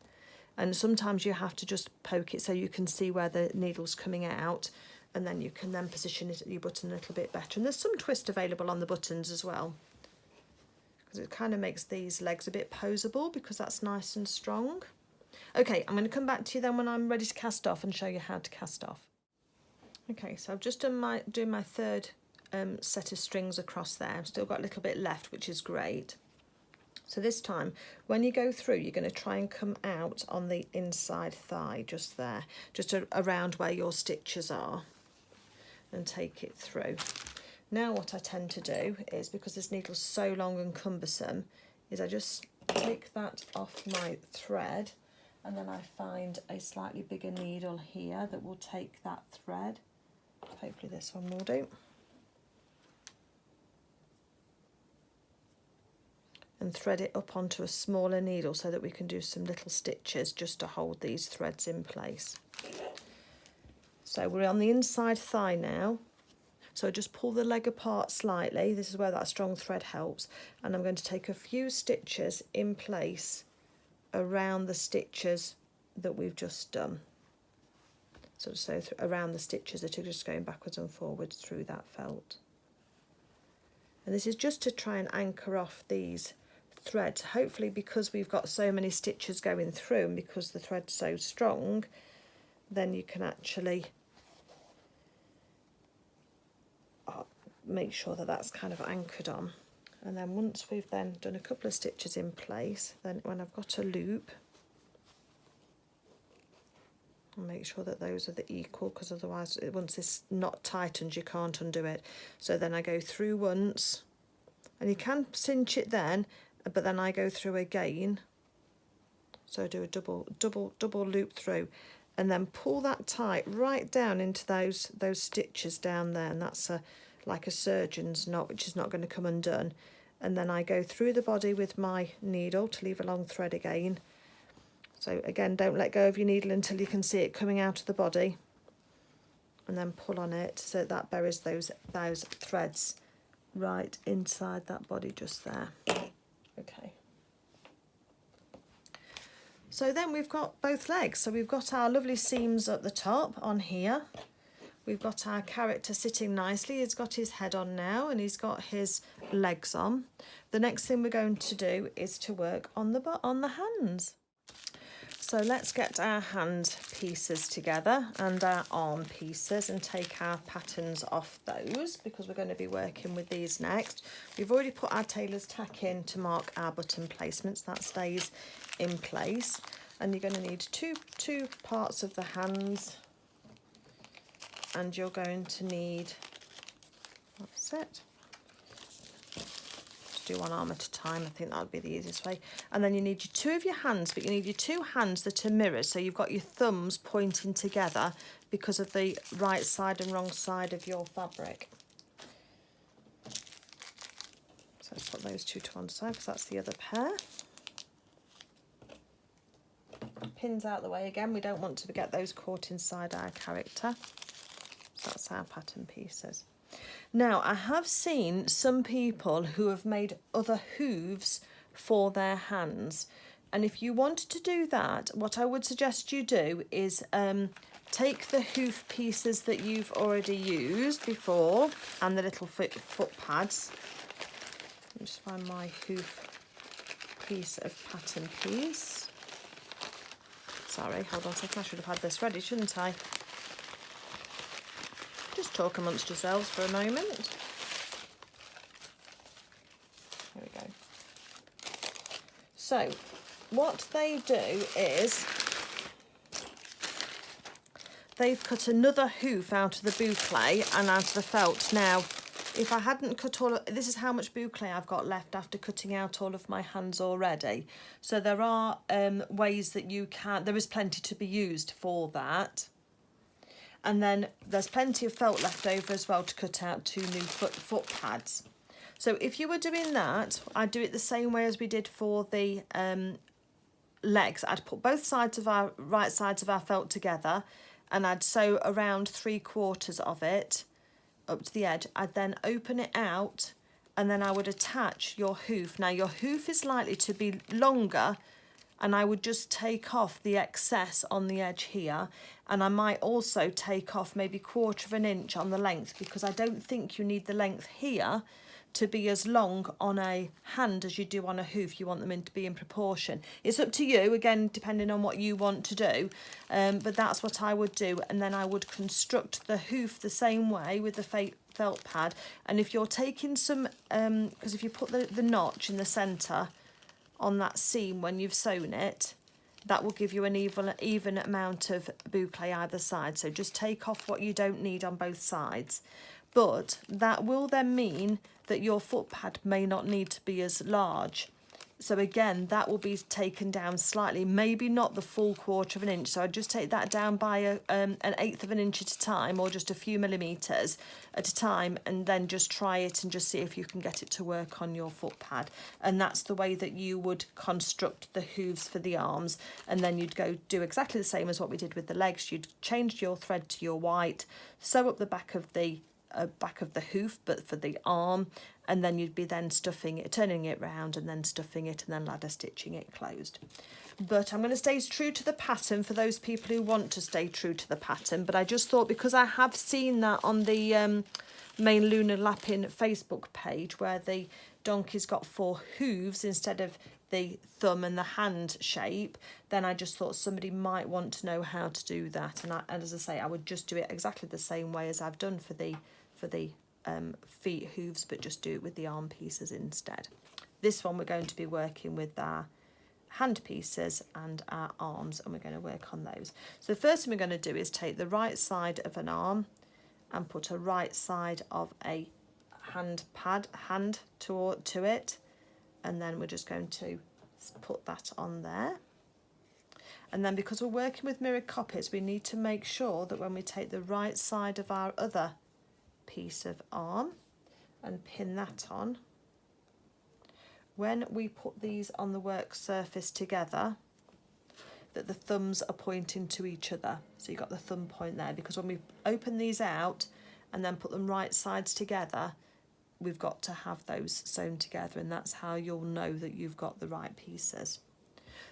and sometimes you have to just poke it so you can see where the needle's coming out, and then you can then position it, your button a little bit better. And there's some twist available on the buttons as well, because it kind of makes these legs a bit posable because that's nice and strong. Okay, I'm going to come back to you then when I'm ready to cast off and show you how to cast off. Okay, so I've just done my third set of strings across there. I've still got a little bit left, which is great. So this time, when you go through, you're going to try and come out on the inside thigh, just there, just around where your stitches are, and take it through. Now what I tend to do is, because this needle's so long and cumbersome, is I just take that off my thread, and then I find a slightly bigger needle here that will take that thread. Hopefully this one will do. And thread it up onto a smaller needle so that we can do some little stitches just to hold these threads in place. So we're on the inside thigh now. So just pull the leg apart slightly. This is where that strong thread helps. And I'm going to take a few stitches in place around the stitches that we've just done. So around the stitches that are just going backwards and forwards through that felt. And this is just to try and anchor off these threads. Hopefully, because we've got so many stitches going through and because the thread's so strong, then you can actually make sure that that's kind of anchored on. And then once we've then done a couple of stitches in place, then when I've got a loop, I'll make sure that those are the equal, because otherwise once this knot tightens you can't undo it. So then I go through once, and you can cinch it then, but then I go through again. So I do a double loop through, and then pull that tight right down into those stitches down there, and that's like a surgeon's knot, which is not going to come undone. And then I go through the body with my needle to leave a long thread again. So again, don't let go of your needle until you can see it coming out of the body, and then pull on it so that buries those threads right inside that body just there. Okay. So then we've got both legs. So we've got our lovely seams at the top on here. We've got our character sitting nicely. He's got his head on now and he's got his legs on. The next thing we're going to do is to work on the hands. So let's get our hand pieces together and our arm pieces and take our patterns off those, because we're going to be working with these next. We've already put our tailor's tack in to mark our button placements. That stays in place. And you're going to need two parts of the hands. And you're going to need, that's it. Just do one arm at a time. I think that would be the easiest way. And then you need your two of your hands, but you need your two hands that are mirrored. So you've got your thumbs pointing together because of the right side and wrong side of your fabric. So let's put those two to one side because that's the other pair. Pins out the way again. We don't want to get those caught inside our character. That's our pattern pieces. Now, I have seen some people who have made other hooves for their hands. And if you wanted to do that, what I would suggest you do is take the hoof pieces that you've already used before and the little foot pads. Let me just find my hoof piece of pattern piece. Sorry, hold on a second. I should have had this ready, shouldn't I? Just talk amongst yourselves for a moment. There we go. So, what they do is they've cut another hoof out of the boucle and out of the felt. Now, if I hadn't cut all of, this is how much boucle I've got left after cutting out all of my hands already. So there are ways that you can, there is plenty to be used for that. And then there's plenty of felt left over as well to cut out two new foot pads. So if you were doing that, I'd do it the same way as we did for the legs. I'd put both sides of our right sides of our felt together and I'd sew around 3/4 of it up to the edge. I'd then open it out and then I would attach your hoof. Now your hoof is likely to be longer, and I would just take off the excess on the edge here, and I might also take off maybe 1/4 inch on the length, because I don't think you need the length here to be as long on a hand as you do on a hoof. You want them to be in proportion. It's up to you, again, depending on what you want to do, but that's what I would do. And then I would construct the hoof the same way with the felt pad. And if you're taking some, because if you put the notch in the centre on that seam when you've sewn it, that will give you an even amount of boucle either side. So just take off what you don't need on both sides. but that will then mean that your foot pad may not need to be as large. So again, that will be taken down slightly, maybe not the full 1/4 of an inch. So I'd just take that down by an 1/8 of an inch at a time, or just a few millimetres at a time, and then just try it and just see if you can get it to work on your foot pad. And that's the way that you would construct the hooves for the arms. And then you'd go do exactly the same as what we did with the legs. You'd change your thread to your white, sew up the back of the hoof, but for the arm, and then you'd be then stuffing it, turning it round and then stuffing it, and then ladder stitching it closed. But I'm going to stay true to the pattern for those people who want to stay true to the pattern. But I just thought, because I have seen that on the main Lunar Lapin Facebook page, where the donkey's got 4 hooves instead of the thumb and the hand shape, then I just thought somebody might want to know how to do that. And as I say, I would just do it exactly the same way as I've done for the feet hooves, but just do it with the arm pieces instead. This one we're going to be working with our hand pieces and our arms, and we're going to work on those. So the first thing we're going to do is take the right side of an arm and put a right side of a hand to it, and then we're just going to put that on there. And then, because we're working with mirrored copies, we need to make sure that when we take the right side of our other piece of arm and pin that on, when we put these on the work surface together, that the thumbs are pointing to each other. So you've got the thumb point there, because when we open these out and then put them right sides together, we've got to have those sewn together, and that's how you'll know that you've got the right pieces.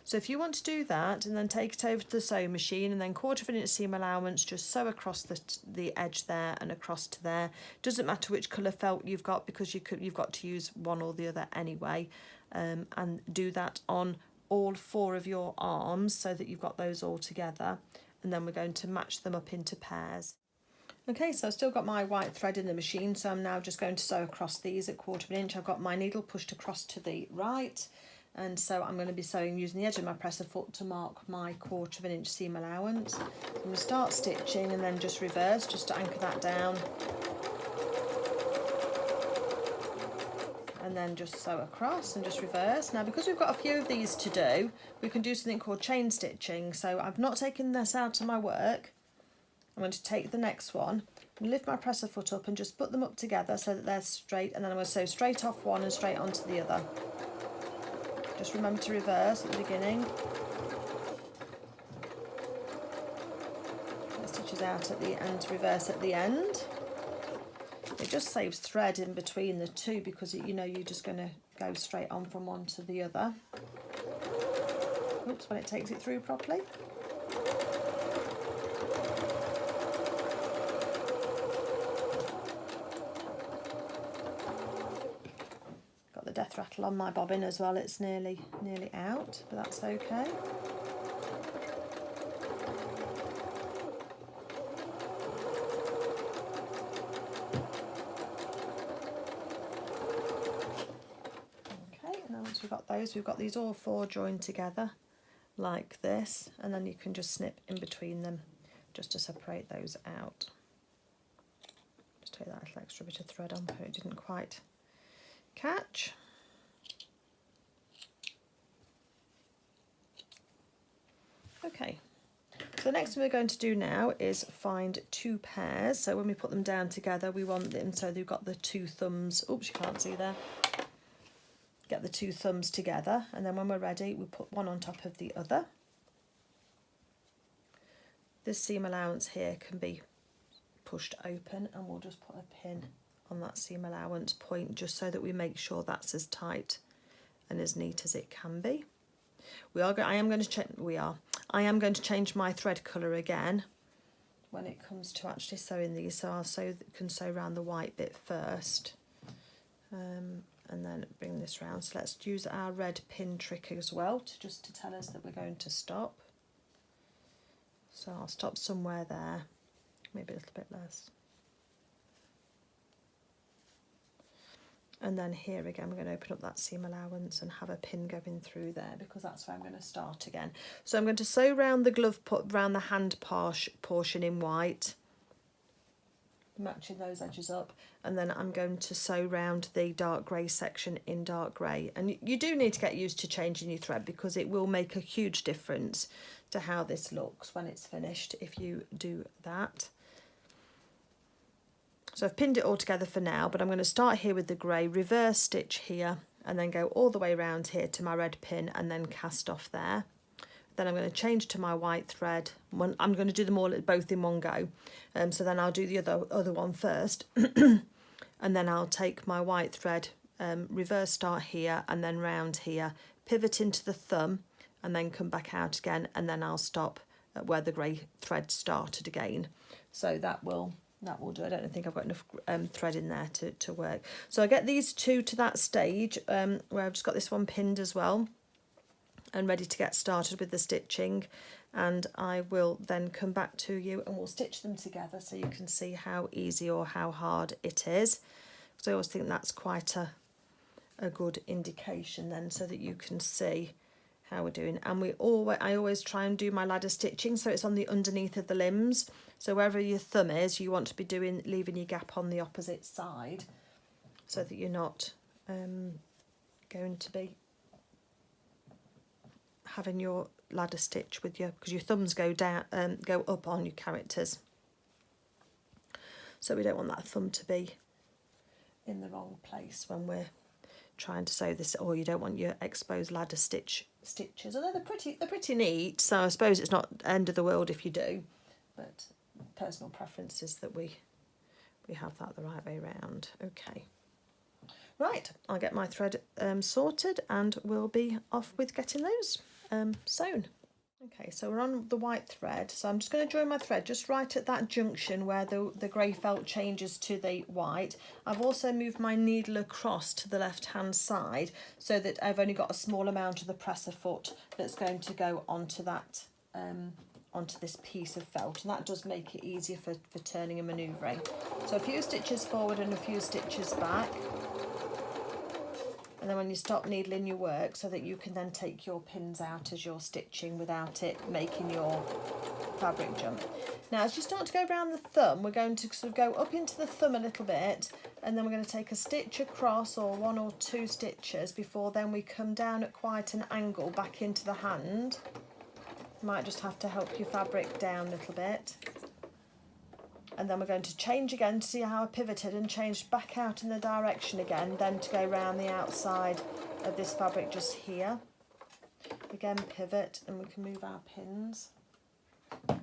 So if you want to do that, and then take it over to the sewing machine, and then 1/4 of an inch seam allowance, just sew across the edge there and across to there. Doesn't matter which colour felt you've got, because you've got to use one or the other anyway, and do that on all 4 of your arms so that you've got those all together, and then we're going to match them up into pairs. Okay, so I've still got my white thread in the machine, so I'm now just going to sew across these at 1/4 of an inch. I've got my needle pushed across to the right, and so I'm going to be sewing using the edge of my presser foot to mark my 1/4 of an inch seam allowance. I'm going to start stitching and then just reverse, just to anchor that down, and then just sew across and just reverse. Now, because we've got a few of these to do, we can do something called chain stitching. So I've not taken this out of my work. I'm going to take the next one and lift my presser foot up and just put them up together so that they're straight, and then I'm going to sew straight off one and straight onto the other. Just remember to reverse at the beginning. Get stitches out at the end, reverse at the end. It just saves thread in between the two, because you know you're just going to go straight on from one to the other. Oops, when it takes it through properly. Got the death rattle on my bobbin as well. It's nearly out, but that's okay. We've got these all 4 joined together like this, and then you can just snip in between them just to separate those out. Just take that little extra bit of thread on, but it didn't quite catch. Okay, so the next thing we're going to do now is find 2 pairs. So when we put them down together, we want them so they've got the 2 thumbs. Oops, you can't see there. Get the 2 thumbs together, and then when we're ready, we put one on top of the other. This seam allowance here can be pushed open, and we'll just put a pin on that seam allowance point, just so that we make sure that's as tight and as neat as it can be. I am going to change my thread colour again when it comes to actually sewing these, so I can sew around the white bit first. And then bring this round. So let's use our red pin trick as well to tell us that we're going to stop. So I'll stop somewhere there, maybe a little bit less. And then here again, we're going to open up that seam allowance and have a pin going through there, because that's where I'm going to start again. So I'm going to sew around the glove, around the hand portion in white. matching those edges up, and then I'm going to sew round the dark grey section in dark grey. And you do need to get used to changing your thread, because it will make a huge difference to how this looks when it's finished if you do that. So I've pinned it all together for now, but I'm going to start here with the grey, reverse stitch here, and then go all the way around here to my red pin and then cast off there. Then I'm going to change to my white thread. I'm going to do them all both in one go. So then I'll do the other one first. And then I'll take my white thread, reverse start here and then round here, pivot into the thumb and then come back out again. And then I'll stop at where the grey thread started again. So that will do. I don't think I've got enough thread in there to work. So I get these two to that stage where I've just got this one pinned as well and ready to get started with the stitching, and I will then come back to you and we'll stitch them together so you can see how easy or how hard it is. So I always think that's quite a good indication then, so that you can see how we're doing. And I always try and do my ladder stitching so it's on the underneath of the limbs. So wherever your thumb is, you want to be leaving your gap on the opposite side, so that you're not going to be having your ladder stitch with you, because your thumbs go up on your characters. So we don't want that thumb to be in the wrong place when we're trying to sew this, or you don't want your exposed ladder stitches. Although they're pretty neat, so I suppose it's not the end of the world if you do, but personal preference is that we have that the right way round. Okay. Right, I'll get my thread sorted and we'll be off with getting those sewn. Okay, so we're on the white thread, so I'm just going to join my thread just right at that junction where the grey felt changes to the white. I've also moved my needle across to the left hand side so that I've only got a small amount of the presser foot that's going to go onto that onto this piece of felt, and that does make it easier for turning and manoeuvring. So a few stitches forward and a few stitches back. And then when you stop needling your work, so that you can then take your pins out as you're stitching without it making your fabric jump. Now as you start to go around the thumb, we're going to sort of go up into the thumb a little bit, and then we're going to take a stitch across, or one or two stitches, before then we come down at quite an angle back into the hand. You might just have to help your fabric down a little bit. And then we're going to change again to see how I pivoted and changed back out in the direction again, then to go around the outside of this fabric just here. Again, pivot, and we can move our pins. And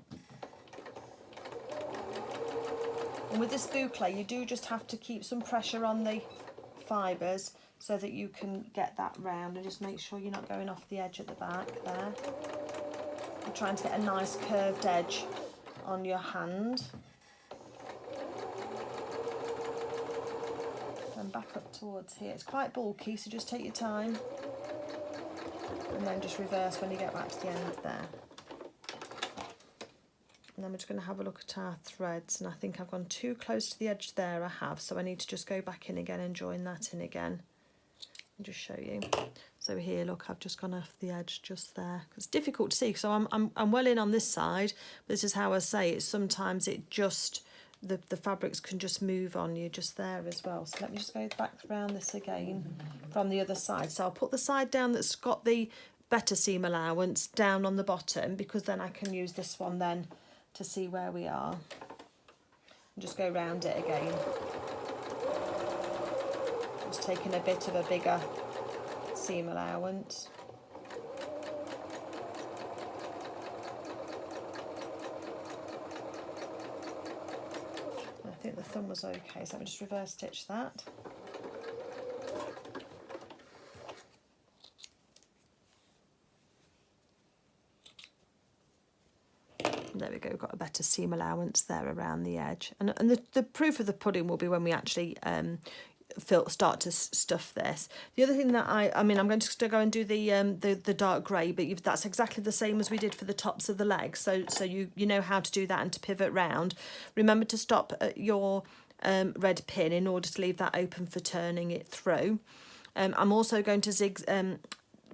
with this boucle, you do just have to keep some pressure on the fibres so that you can get that round, and just make sure you're not going off the edge at the back there. You're trying to get a nice curved edge on your hand. And back up towards here. It's quite bulky, so just take your time, and then just reverse when you get back to the end there. And then we're just going to have a look at our threads, and I think I've gone too close to the edge there. I have, so I need to just go back in again and join that in again and just show you. So here, look, I've just gone off the edge just there. It's difficult to see, so I'm well in on this side, but this is how I say it. Sometimes it just the fabrics can just move on you just there as well. So let me just go back around this again from the other side. So I'll put the side down that's got the better seam allowance down on the bottom, because then I can use this one then to see where we are. And just go round it again. Just taking a bit of a bigger seam allowance. I think the thumb was okay, so let me just reverse stitch that. There we go, got a better seam allowance there around the edge. And the proof of the pudding will be when we actually start to stuff this. The other thing that I mean, I'm going to go and do the dark grey, but that's exactly the same as we did for the tops of the legs. So you know how to do that and to pivot round. Remember to stop at your red pin in order to leave that open for turning it through. I'm also going to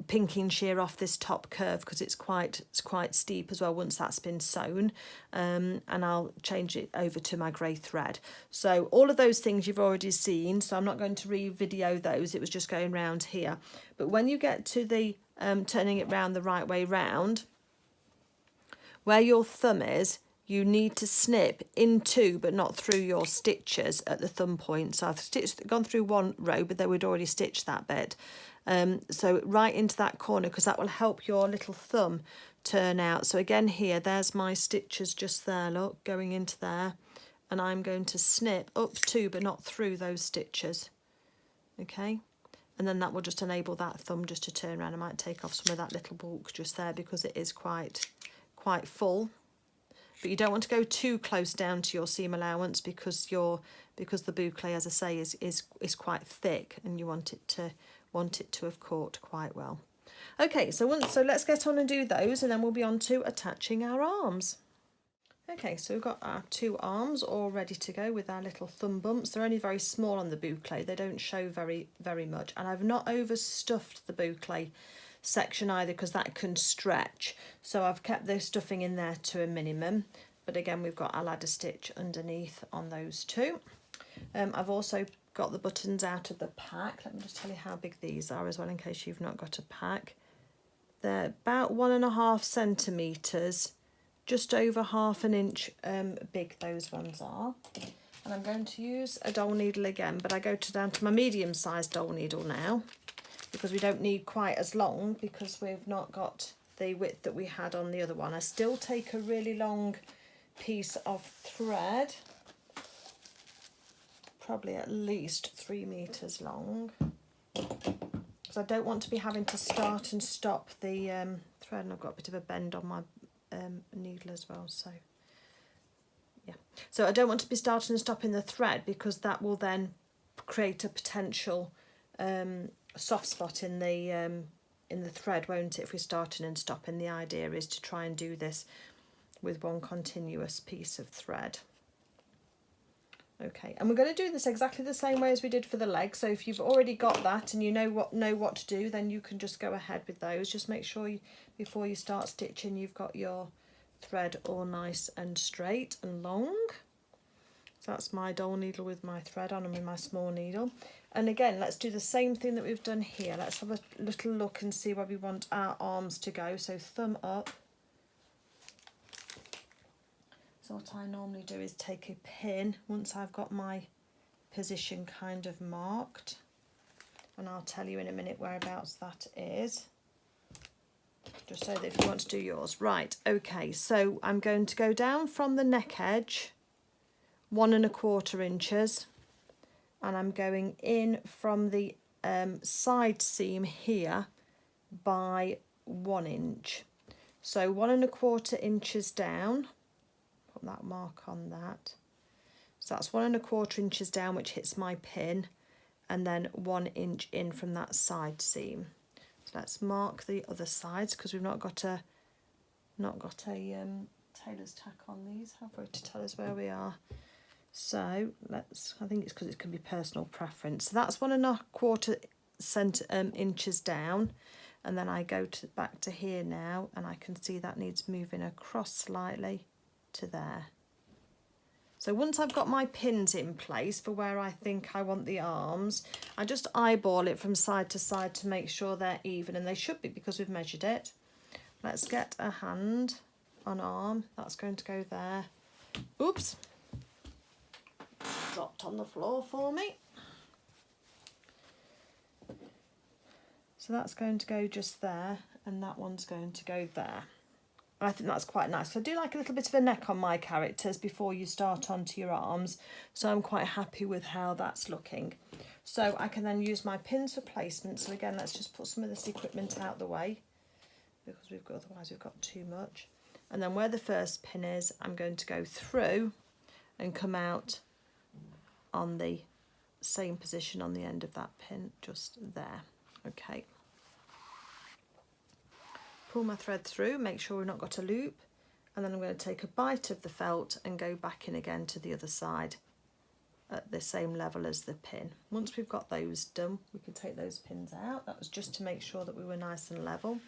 pinking shear off this top curve because it's quite steep as well once that's been sewn, and I'll change it over to my grey thread. So all of those things you've already seen, so I'm not going to re-video those, it was just going round here. But when you get to the turning it round the right way round, where your thumb is, you need to snip into but not through your stitches at the thumb point. So I've gone through one row, but then we'd already stitched that bit. So right into that corner, because that will help your little thumb turn out. So again here, there's my stitches just there, look, going into there. And I'm going to snip up to but not through those stitches. Okay, and then that will just enable that thumb just to turn around. I might take off some of that little bulk just there because it is quite full. But you don't want to go too close down to your seam allowance because the boucle, as I say, is quite thick, and you want it to have caught quite well. Okay, so let's get on and do those, and then we'll be on to attaching our arms. Okay, so we've got our 2 arms all ready to go with our little thumb bumps. They're only very small on the boucle, they don't show very much, and I've not overstuffed the boucle section either because that can stretch, so I've kept the stuffing in there to a minimum. But again, we've got our ladder stitch underneath on those 2. I've also got the buttons out of the pack. Let me just tell you how big these are as well, in case you've not got a pack. They're about 1.5 centimetres, just over ½ an inch big those ones are. And I'm going to use a doll needle again, but I go down to my medium-sized doll needle now, because we don't need quite as long because we've not got the width that we had on the other one. I still take a really long piece of thread, probably at least 3 meters long, because I don't want to be having to start and stop the thread, and I've got a bit of a bend on my needle as well, so yeah. So I don't want to be starting and stopping the thread because that will then create a potential soft spot in the thread, won't it, if we're starting and stopping. The idea is to try and do this with one continuous piece of thread. Okay, and we're going to do this exactly the same way as we did for the legs. So if you've already got that and you know what to do, then you can just go ahead with those. Just make sure before you start stitching you've got your thread all nice and straight and long. So that's my doll needle with my thread on and with my small needle. And again, let's do the same thing that we've done here. Let's have a little look and see where we want our arms to go. So thumb up. So what I normally do is take a pin once I've got my position kind of marked, and I'll tell you in a minute whereabouts that is, just so that if you want to do yours. Right, okay, so I'm going to go down from the neck edge 1¼ inches, and I'm going in from the side seam here by 1 inch. So 1¼ inches down. Put that mark on that. So that's 1¼ inches down, which hits my pin, and then 1 inch in from that side seam. So let's mark the other sides because we've not got a tailor's tack on these, have we, to tell us where we are. So I think it's because it can be personal preference. So that's 1¼ inches down, and then I go back to here now, and I can see that needs moving across slightly to there. So once I've got my pins in place for where I think I want the arms, I just eyeball it from side to side to make sure they're even, and they should be because we've measured it. Let's get a hand on arm. That's going to go there. Oops, dropped on the floor for me. So that's going to go just there, and that one's going to go there. I think that's quite nice. So I do like a little bit of a neck on my characters before you start onto your arms, so I'm quite happy with how that's looking. So I can then use my pins for placement. So again, let's just put some of this equipment out the way because otherwise we've got too much. And then where the first pin is, I'm going to go through and come out on the same position on the end of that pin, just there. Okay. Pull my thread through, make sure we've not got a loop, and then I'm going to take a bite of the felt and go back in again to the other side. at the same level as the pin. Once we've got those done, we can take those pins out. That was just to make sure that we were nice and level.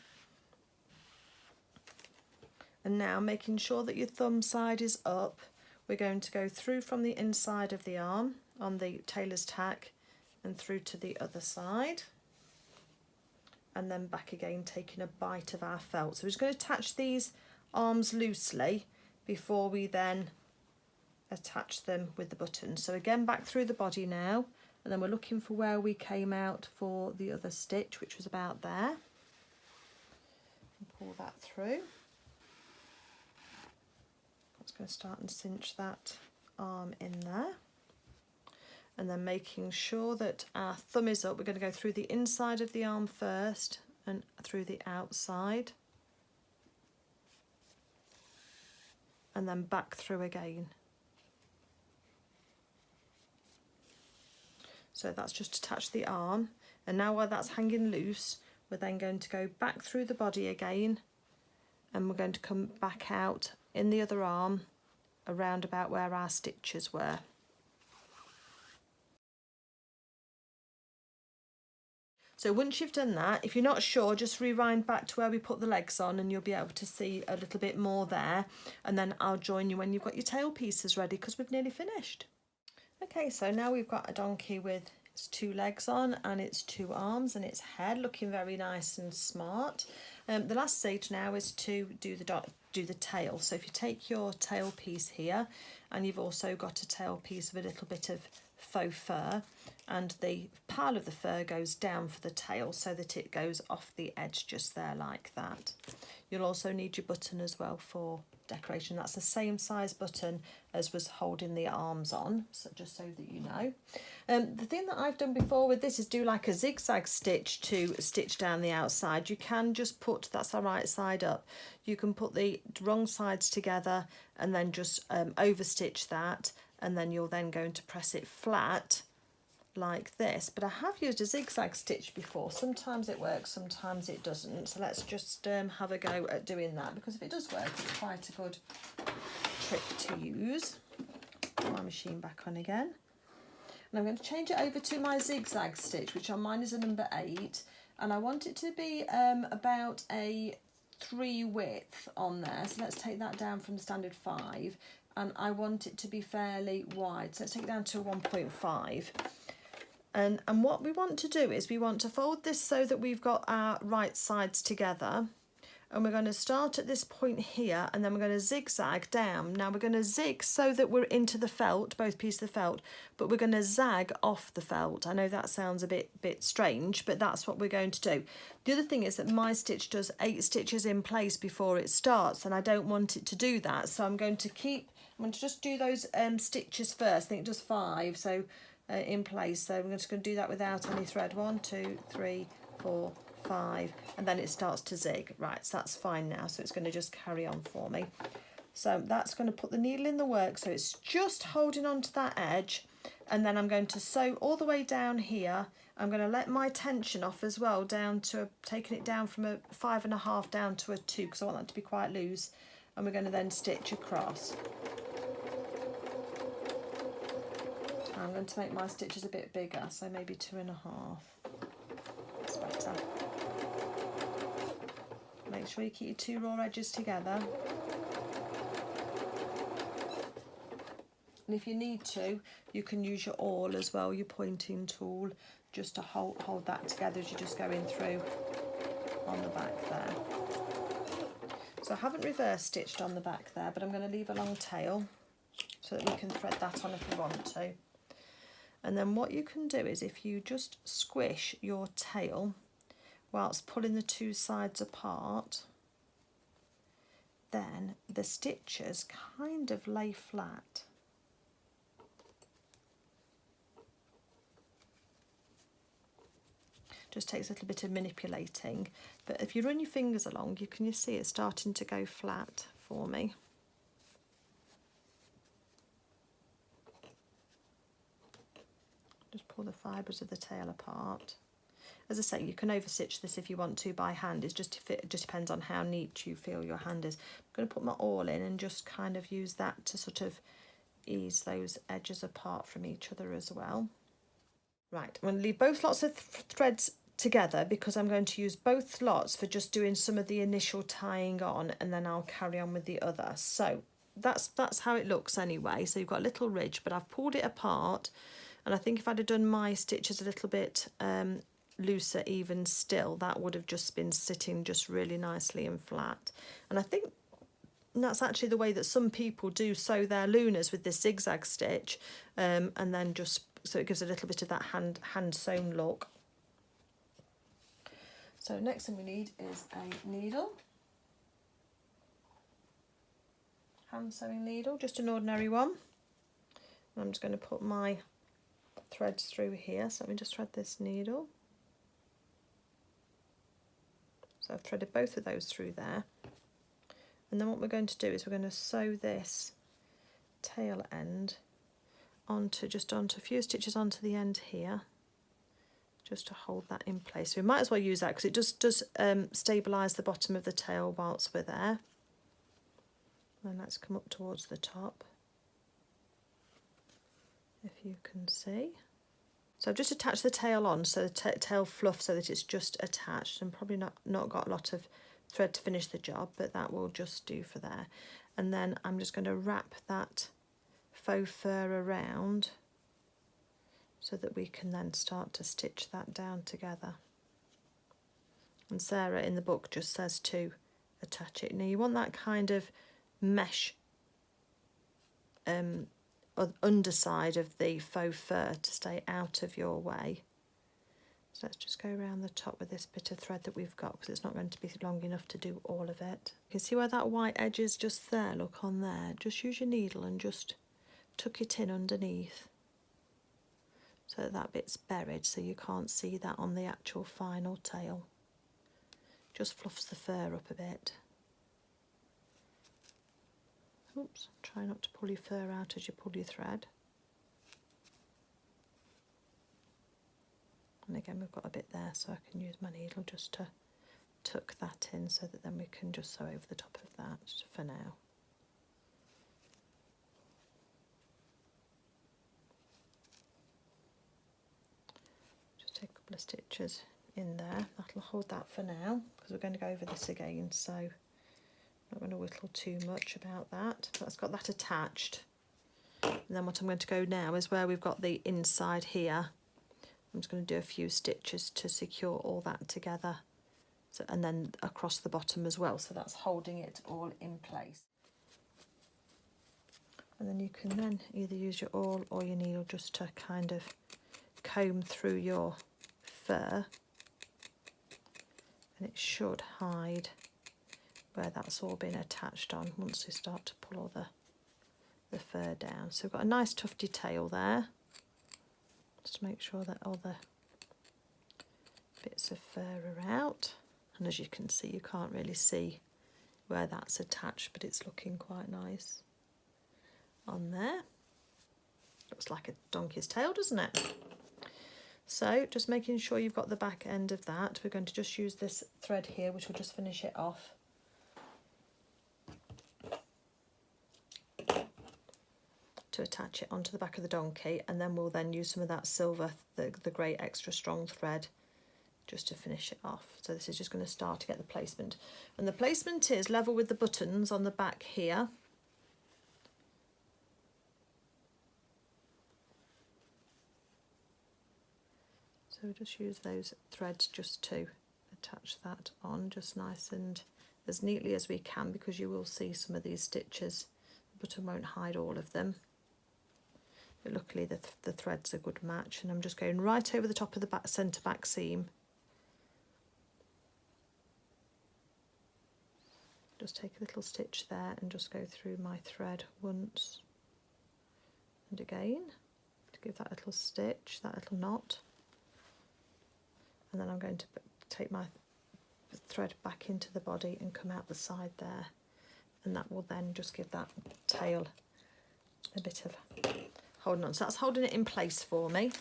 And now, making sure that your thumb side is up, we're going to go through from the inside of the arm on the tailor's tack and through to the other side, and then back again, taking a bite of our felt. So we're just going to attach these arms loosely before we then attach them with the buttons. So again, back through the body now, and then we're looking for where we came out for the other stitch, which was about there. And pull that through. I'm just going to start and cinch that arm in there. And then making sure that our thumb is up, we're going to go through the inside of the arm first and through the outside. And then back through again. So that's just attached the arm, and now while that's hanging loose, we're then going to go back through the body again, and we're going to come back out in the other arm around about where our stitches were. So once you've done that, if you're not sure, just rewind back to where we put the legs on and you'll be able to see a little bit more there, and then I'll join you when you've got your tail pieces ready, because we've nearly finished. Okay, so now we've got a donkey with its 2 legs on and its 2 arms and its head looking very nice and smart. The last stage now is to do the tail. So if you take your tail piece here, and you've also got a tail piece of a little bit of faux fur, and the pile of the fur goes down for the tail so that it goes off the edge just there like that. You'll also need your button as well for decoration. That's the same size button as was holding the arms on, so just so that you know. The thing that I've done before with this is do like a zigzag stitch to stitch down the outside. You can just put, that's the right side up, you can put the wrong sides together and then just over stitch that, and then you're then going to press it flat like this. But I have used a zigzag stitch before. Sometimes it works, sometimes it doesn't. So let's just have a go at doing that, because if it does work, it's quite a good trick to use. Put my machine back on again. And I'm going to change it over to my zigzag stitch, which on mine is a number 8. And I want it to be about a 3 width on there. So let's take that down from the standard 5. And I want it to be fairly wide. So let's take it down to 1.5. And what we want to do is we want to fold this so that we've got our right sides together, and we're going to start at this point here, and then we're going to zigzag down. Now we're going to zig so that we're into the felt, both pieces of the felt, but we're going to zag off the felt. I know that sounds a bit strange, but that's what we're going to do. The other thing is that my stitch does 8 stitches in place before it starts, and I don't want it to do that, so I'm going to just do those stitches first. I think it does 5, so in place. So we're just going to do that without any thread. 1, 2, 3, 4, 5, and then it starts to zig. Right, so that's fine now. So it's going to just carry on for me. So that's going to put the needle in the work, so it's just holding on to that edge, and then I'm going to sew all the way down here. I'm going to let my tension off as well, down to taking it down from a 5.5 down to a 2, because I want that to be quite loose, and we're going to then stitch across. I'm going to make my stitches a bit bigger, so maybe 2.5. That's better. Make sure you keep your 2 raw edges together. And if you need to, you can use your awl as well, your pointing tool, just to hold that together as you're just going through on the back there. So I haven't reverse stitched on the back there, but I'm going to leave a long tail so that we can thread that on if we want to. And then what you can do is, if you just squish your tail whilst pulling the 2 sides apart, then the stitches kind of lay flat. Just takes a little bit of manipulating, but if you run your fingers along, you see it starting to go flat for me. Just pull the fibres of the tail apart. As I say, you can overstitch this if you want to by hand. It just depends on how neat you feel your hand is. I'm going to put my awl in and just kind of use that to sort of ease those edges apart from each other as well. Right, I'm going to leave both lots of threads together because I'm going to use both lots for just doing some of the initial tying on, and then I'll carry on with the other. So that's how it looks anyway. So you've got a little ridge, but I've pulled it apart, and I think if I'd have done my stitches a little bit looser even still, that would have just been sitting just really nicely and flat. And I think that's actually the way that some people do sew their lunas, with this zigzag stitch, and then just so it gives a little bit of that hand sewn look. So next thing we need is a needle, hand sewing needle, just an ordinary one. And I'm just going to put my threads through here. So let me just thread this needle. So I've threaded both of those through there. And then what we're going to do is we're going to sew this tail end onto a few stitches onto the end here, just to hold that in place. So we might as well use that because it does stabilise the bottom of the tail whilst we're there. And let's come up towards the top, if you can see. So I've just attached the tail on, so the tail fluff, so that it's just attached, and probably not got a lot of thread to finish the job, but that will just do for there. And then I'm just going to wrap that faux fur around so that we can then start to stitch that down together. And Sarah in the book just says to attach it. Now you want that kind of mesh underside of the faux fur to stay out of your way. So let's just go around the top with this bit of thread that we've got, because it's not going to be long enough to do all of it. You can see where that white edge is just there, look on there. Just use your needle and just tuck it in underneath so that bit's buried, so you can't see that on the actual final tail. Just fluffs the fur up a bit. Oops, try not to pull your fur out as you pull your thread. And again, we've got a bit there, so I can use my needle just to tuck that in, so that then we can just sew over the top of that for now. Just take a couple of stitches in there. That'll hold that for now, because we're going to go over this again, so I'm not going to whittle too much about that. That's got that attached. And then what I'm going to go now is where we've got the inside here. I'm just going to do a few stitches to secure all that together, so, and then across the bottom as well, so that's holding it all in place. And then you can then either use your awl or your needle just to kind of comb through your fur, and it should hide where that's all been attached on once you start to pull all the fur down. So we've got a nice tufty tail there. Just make sure that all the bits of fur are out, and as you can see, you can't really see where that's attached, but it's looking quite nice on there. Looks like a donkey's tail, doesn't it? So just making sure you've got the back end of that. We're going to just use this thread here, which will just finish it off. To attach it onto the back of the donkey, and then we'll then use some of that silver, the great extra strong thread, just to finish it off. So this is just going to start to get the placement, and the placement is level with the buttons on the back here. So we'll just use those threads just to attach that on, just nice and as neatly as we can, because you will see some of these stitches. The button won't hide all of them. But luckily the thread's a good match, and I'm just going right over the top of the centre back seam. Just take a little stitch there and just go through my thread once and again to give that little stitch, that little knot. And then I'm going to take my thread back into the body and come out the side there, and that will then just give that tail a bit of holding on. So that's holding it in place for me.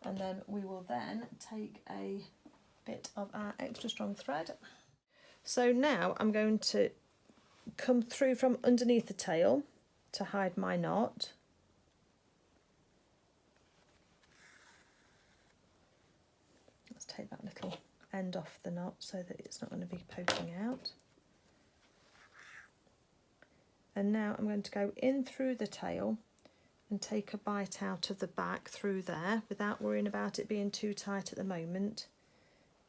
And then we will then take a bit of our extra strong thread. So now I'm going to come through from underneath the tail, to hide my knot. Let's take that little end off the knot so that it's not going to be poking out. And now I'm going to go in through the tail and take a bite out of the back through there without worrying about it being too tight at the moment,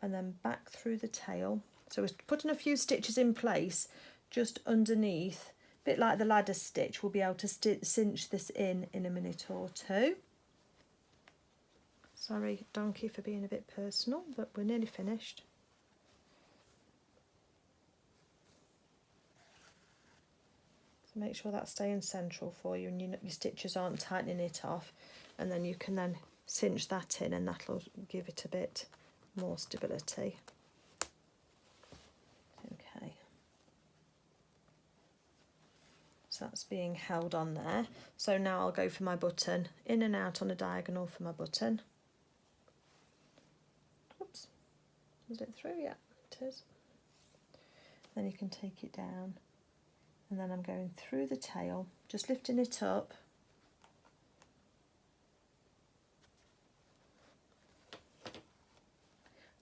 and then back through the tail. So we're putting a few stitches in place just underneath, a bit like the ladder stitch. We'll be able to cinch this in a minute or two. Sorry, donkey, for being a bit personal, but we're nearly finished. So make sure that's staying central for you and your stitches aren't tightening it off, and then you can then cinch that in and that'll give it a bit more stability. Okay. So that's being held on there. So now I'll go for my button, in and out on a diagonal for my button. Oops, is it through? Yeah, it is. Then you can take it down, and then I'm going through the tail, just lifting it up.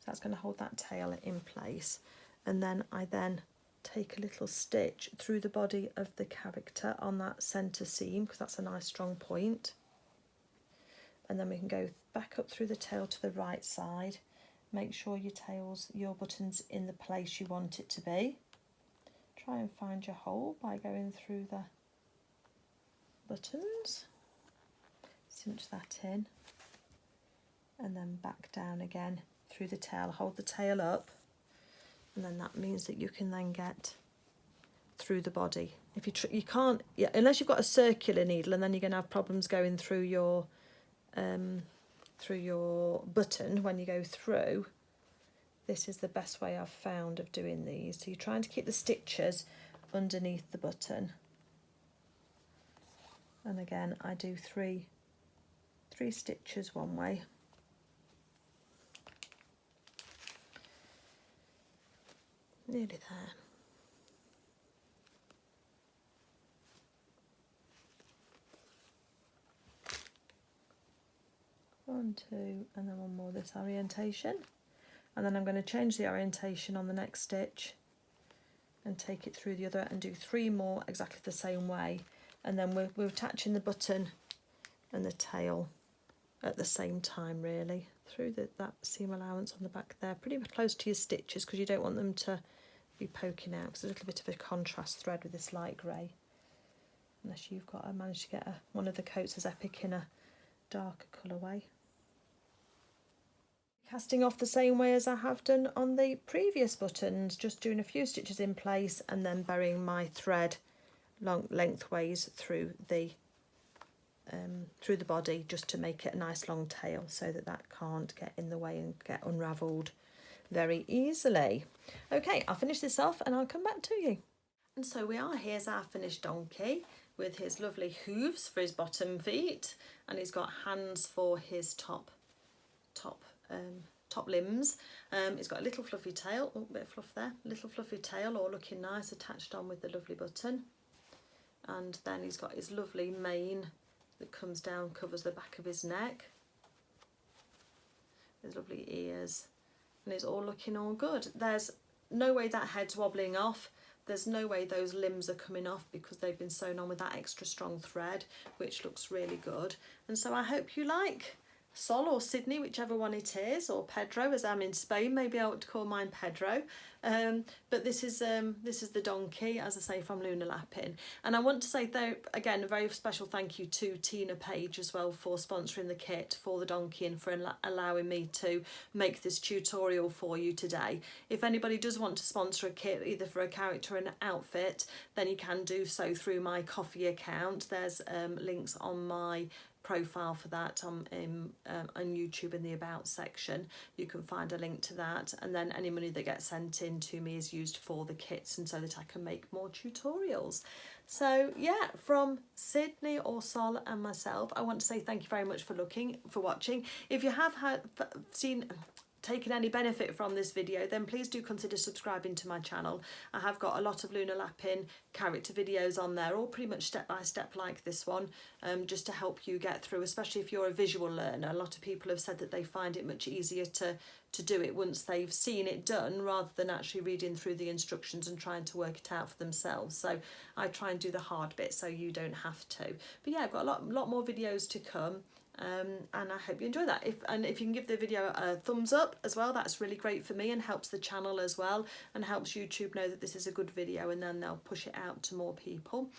So that's going to hold that tail in place, and then I take a little stitch through the body of the character on that centre seam, because that's a nice strong point. And then we can go back up through the tail to the right side. Make sure your button's in the place you want it to be. Try and find your hole by going through the buttons. Cinch that in, and then back down again through the tail. Hold the tail up, and then that means that you can then get through the body. If you can't, yeah, unless you've got a circular needle, and then you're going to have problems going through your button when you go through. This is the best way I've found of doing these. So you're trying to keep the stitches underneath the button. And again, I do three stitches one way. Nearly there. One, two, and then one more this orientation. And then I'm going to change the orientation on the next stitch and take it through the other and do 3 more exactly the same way. And then we're attaching the button and the tail at the same time, really, through that seam allowance on the back there, pretty close to your stitches, because you don't want them to be poking out, because there's a little bit of a contrast thread with this light grey, unless you've managed to get one of the coats as epic in a darker colourway. Casting off the same way as I have done on the previous buttons, just doing a few stitches in place and then burying my thread lengthways through the body, just to make it a nice long tail, so that can't get in the way and get unravelled very easily. Okay, I'll finish this off and I'll come back to you. And so here's our finished donkey with his lovely hooves for his bottom feet, and he's got hands for his top limbs. He's got a little fluffy tail, oh, bit of fluff there, little fluffy tail, all looking nice, attached on with the lovely button. And then he's got his lovely mane that comes down, covers the back of his neck, his lovely ears, and it's all looking all good. There's no way that head's wobbling off. There's no way those limbs are coming off, because they've been sewn on with that extra strong thread, which looks really good. And so I hope you like Sol or Sidney, whichever one it is, or Pedro, as I'm in Spain, maybe I ought to call mine Pedro. But this is the donkey, as I say, from Lunar Lapin. And I want to say, though, again, a very special thank you to Tina Page as well for sponsoring the kit for the donkey and for allowing me to make this tutorial for you today. If anybody does want to sponsor a kit, either for a character or an outfit, then you can do so through my Ko-fi account. There's links on my profile for that on YouTube in the About section. You can find a link to that, and then any money that gets sent in to me is used for the kits, and so that I can make more tutorials. So yeah, from Sidney or Sol and myself, I want to say thank you very much for watching. If you have taken any benefit from this video, then please do consider subscribing to my channel. I have got a lot of Lunar Lapin character videos on there, all pretty much step by step like this one, just to help you get through, especially if you're a visual learner. A lot of people have said that they find it much easier to do it once they've seen it done, rather than actually reading through the instructions and trying to work it out for themselves. So I try and do the hard bit so you don't have to. But yeah, I've got a lot more videos to come. And I hope you enjoy that. If you can give the video a thumbs up as well, that's really great for me and helps the channel as well, and helps YouTube know that this is a good video, and then they'll push it out to more people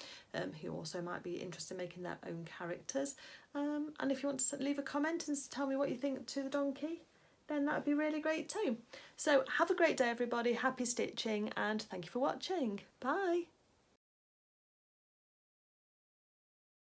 who also might be interested in making their own characters. And if you want to leave a comment and tell me what you think to the donkey, then that would be really great too. So have a great day everybody, happy stitching, and thank you for watching. Bye.